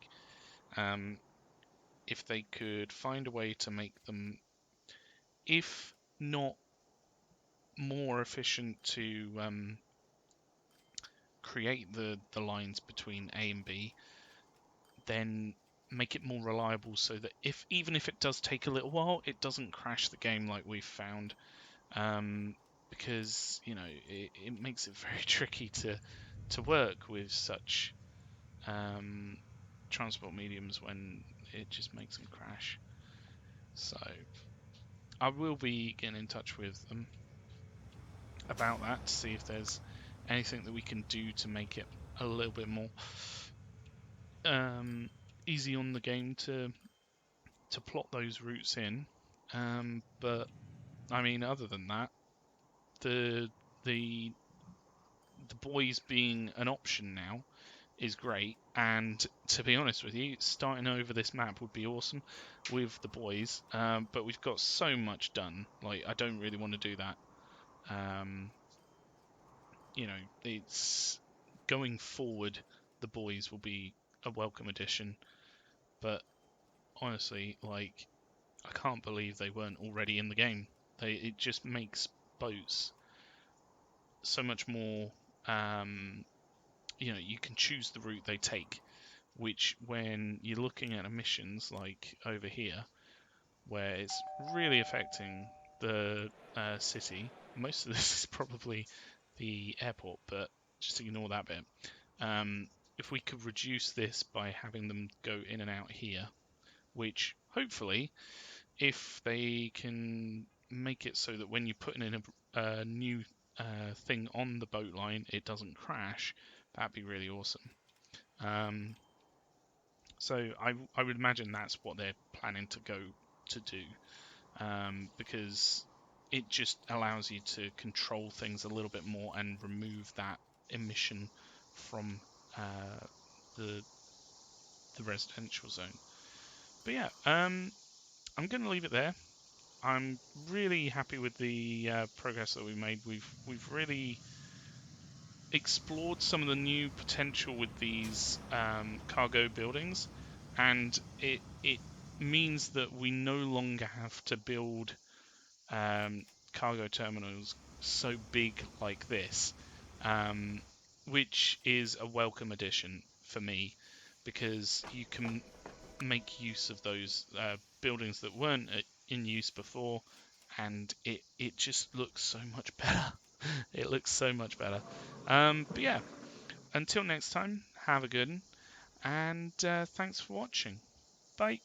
If they could find a way to make them, if not more efficient, to create the lines between A and B, then make it more reliable, so that even if it does take a little while, it doesn't crash the game like we've found. because it makes it very tricky to work with such transport mediums when it just makes them crash. So I will be getting in touch with them about that to see if there's anything that we can do to make it a little bit more easy on the game to plot those routes in. But I mean, other than that, the the the buoys being an option now is great. And to be honest with you, starting over this map would be awesome with the buoys. But we've got so much done. Like, I don't really want to do that. It's going forward. The buoys will be a welcome addition. But honestly, like, I can't believe they weren't already in the game. It just makes boats so much more. You can choose the route they take, which when you're looking at emissions like over here, where it's really affecting the city. Most of this is probably the airport, but just ignore that bit. If we could reduce this by having them go in and out here, which hopefully, if they can make it so that when you're putting in a new thing on the boat line, it doesn't crash, that'd be really awesome. So I would imagine that's what they're planning to go to do, because it just allows you to control things a little bit more and remove that emission from the residential zone. But yeah, I'm going to leave it there. I'm really happy with the progress that we made. We've really explored some of the new potential with these cargo buildings, and it means that we no longer have to build cargo terminals so big like this, which is a welcome addition for me, because you can make use of those buildings that weren't in use before, and it just looks so much better. It looks so much better. But yeah, until next time, have a good one, and thanks for watching. Bye.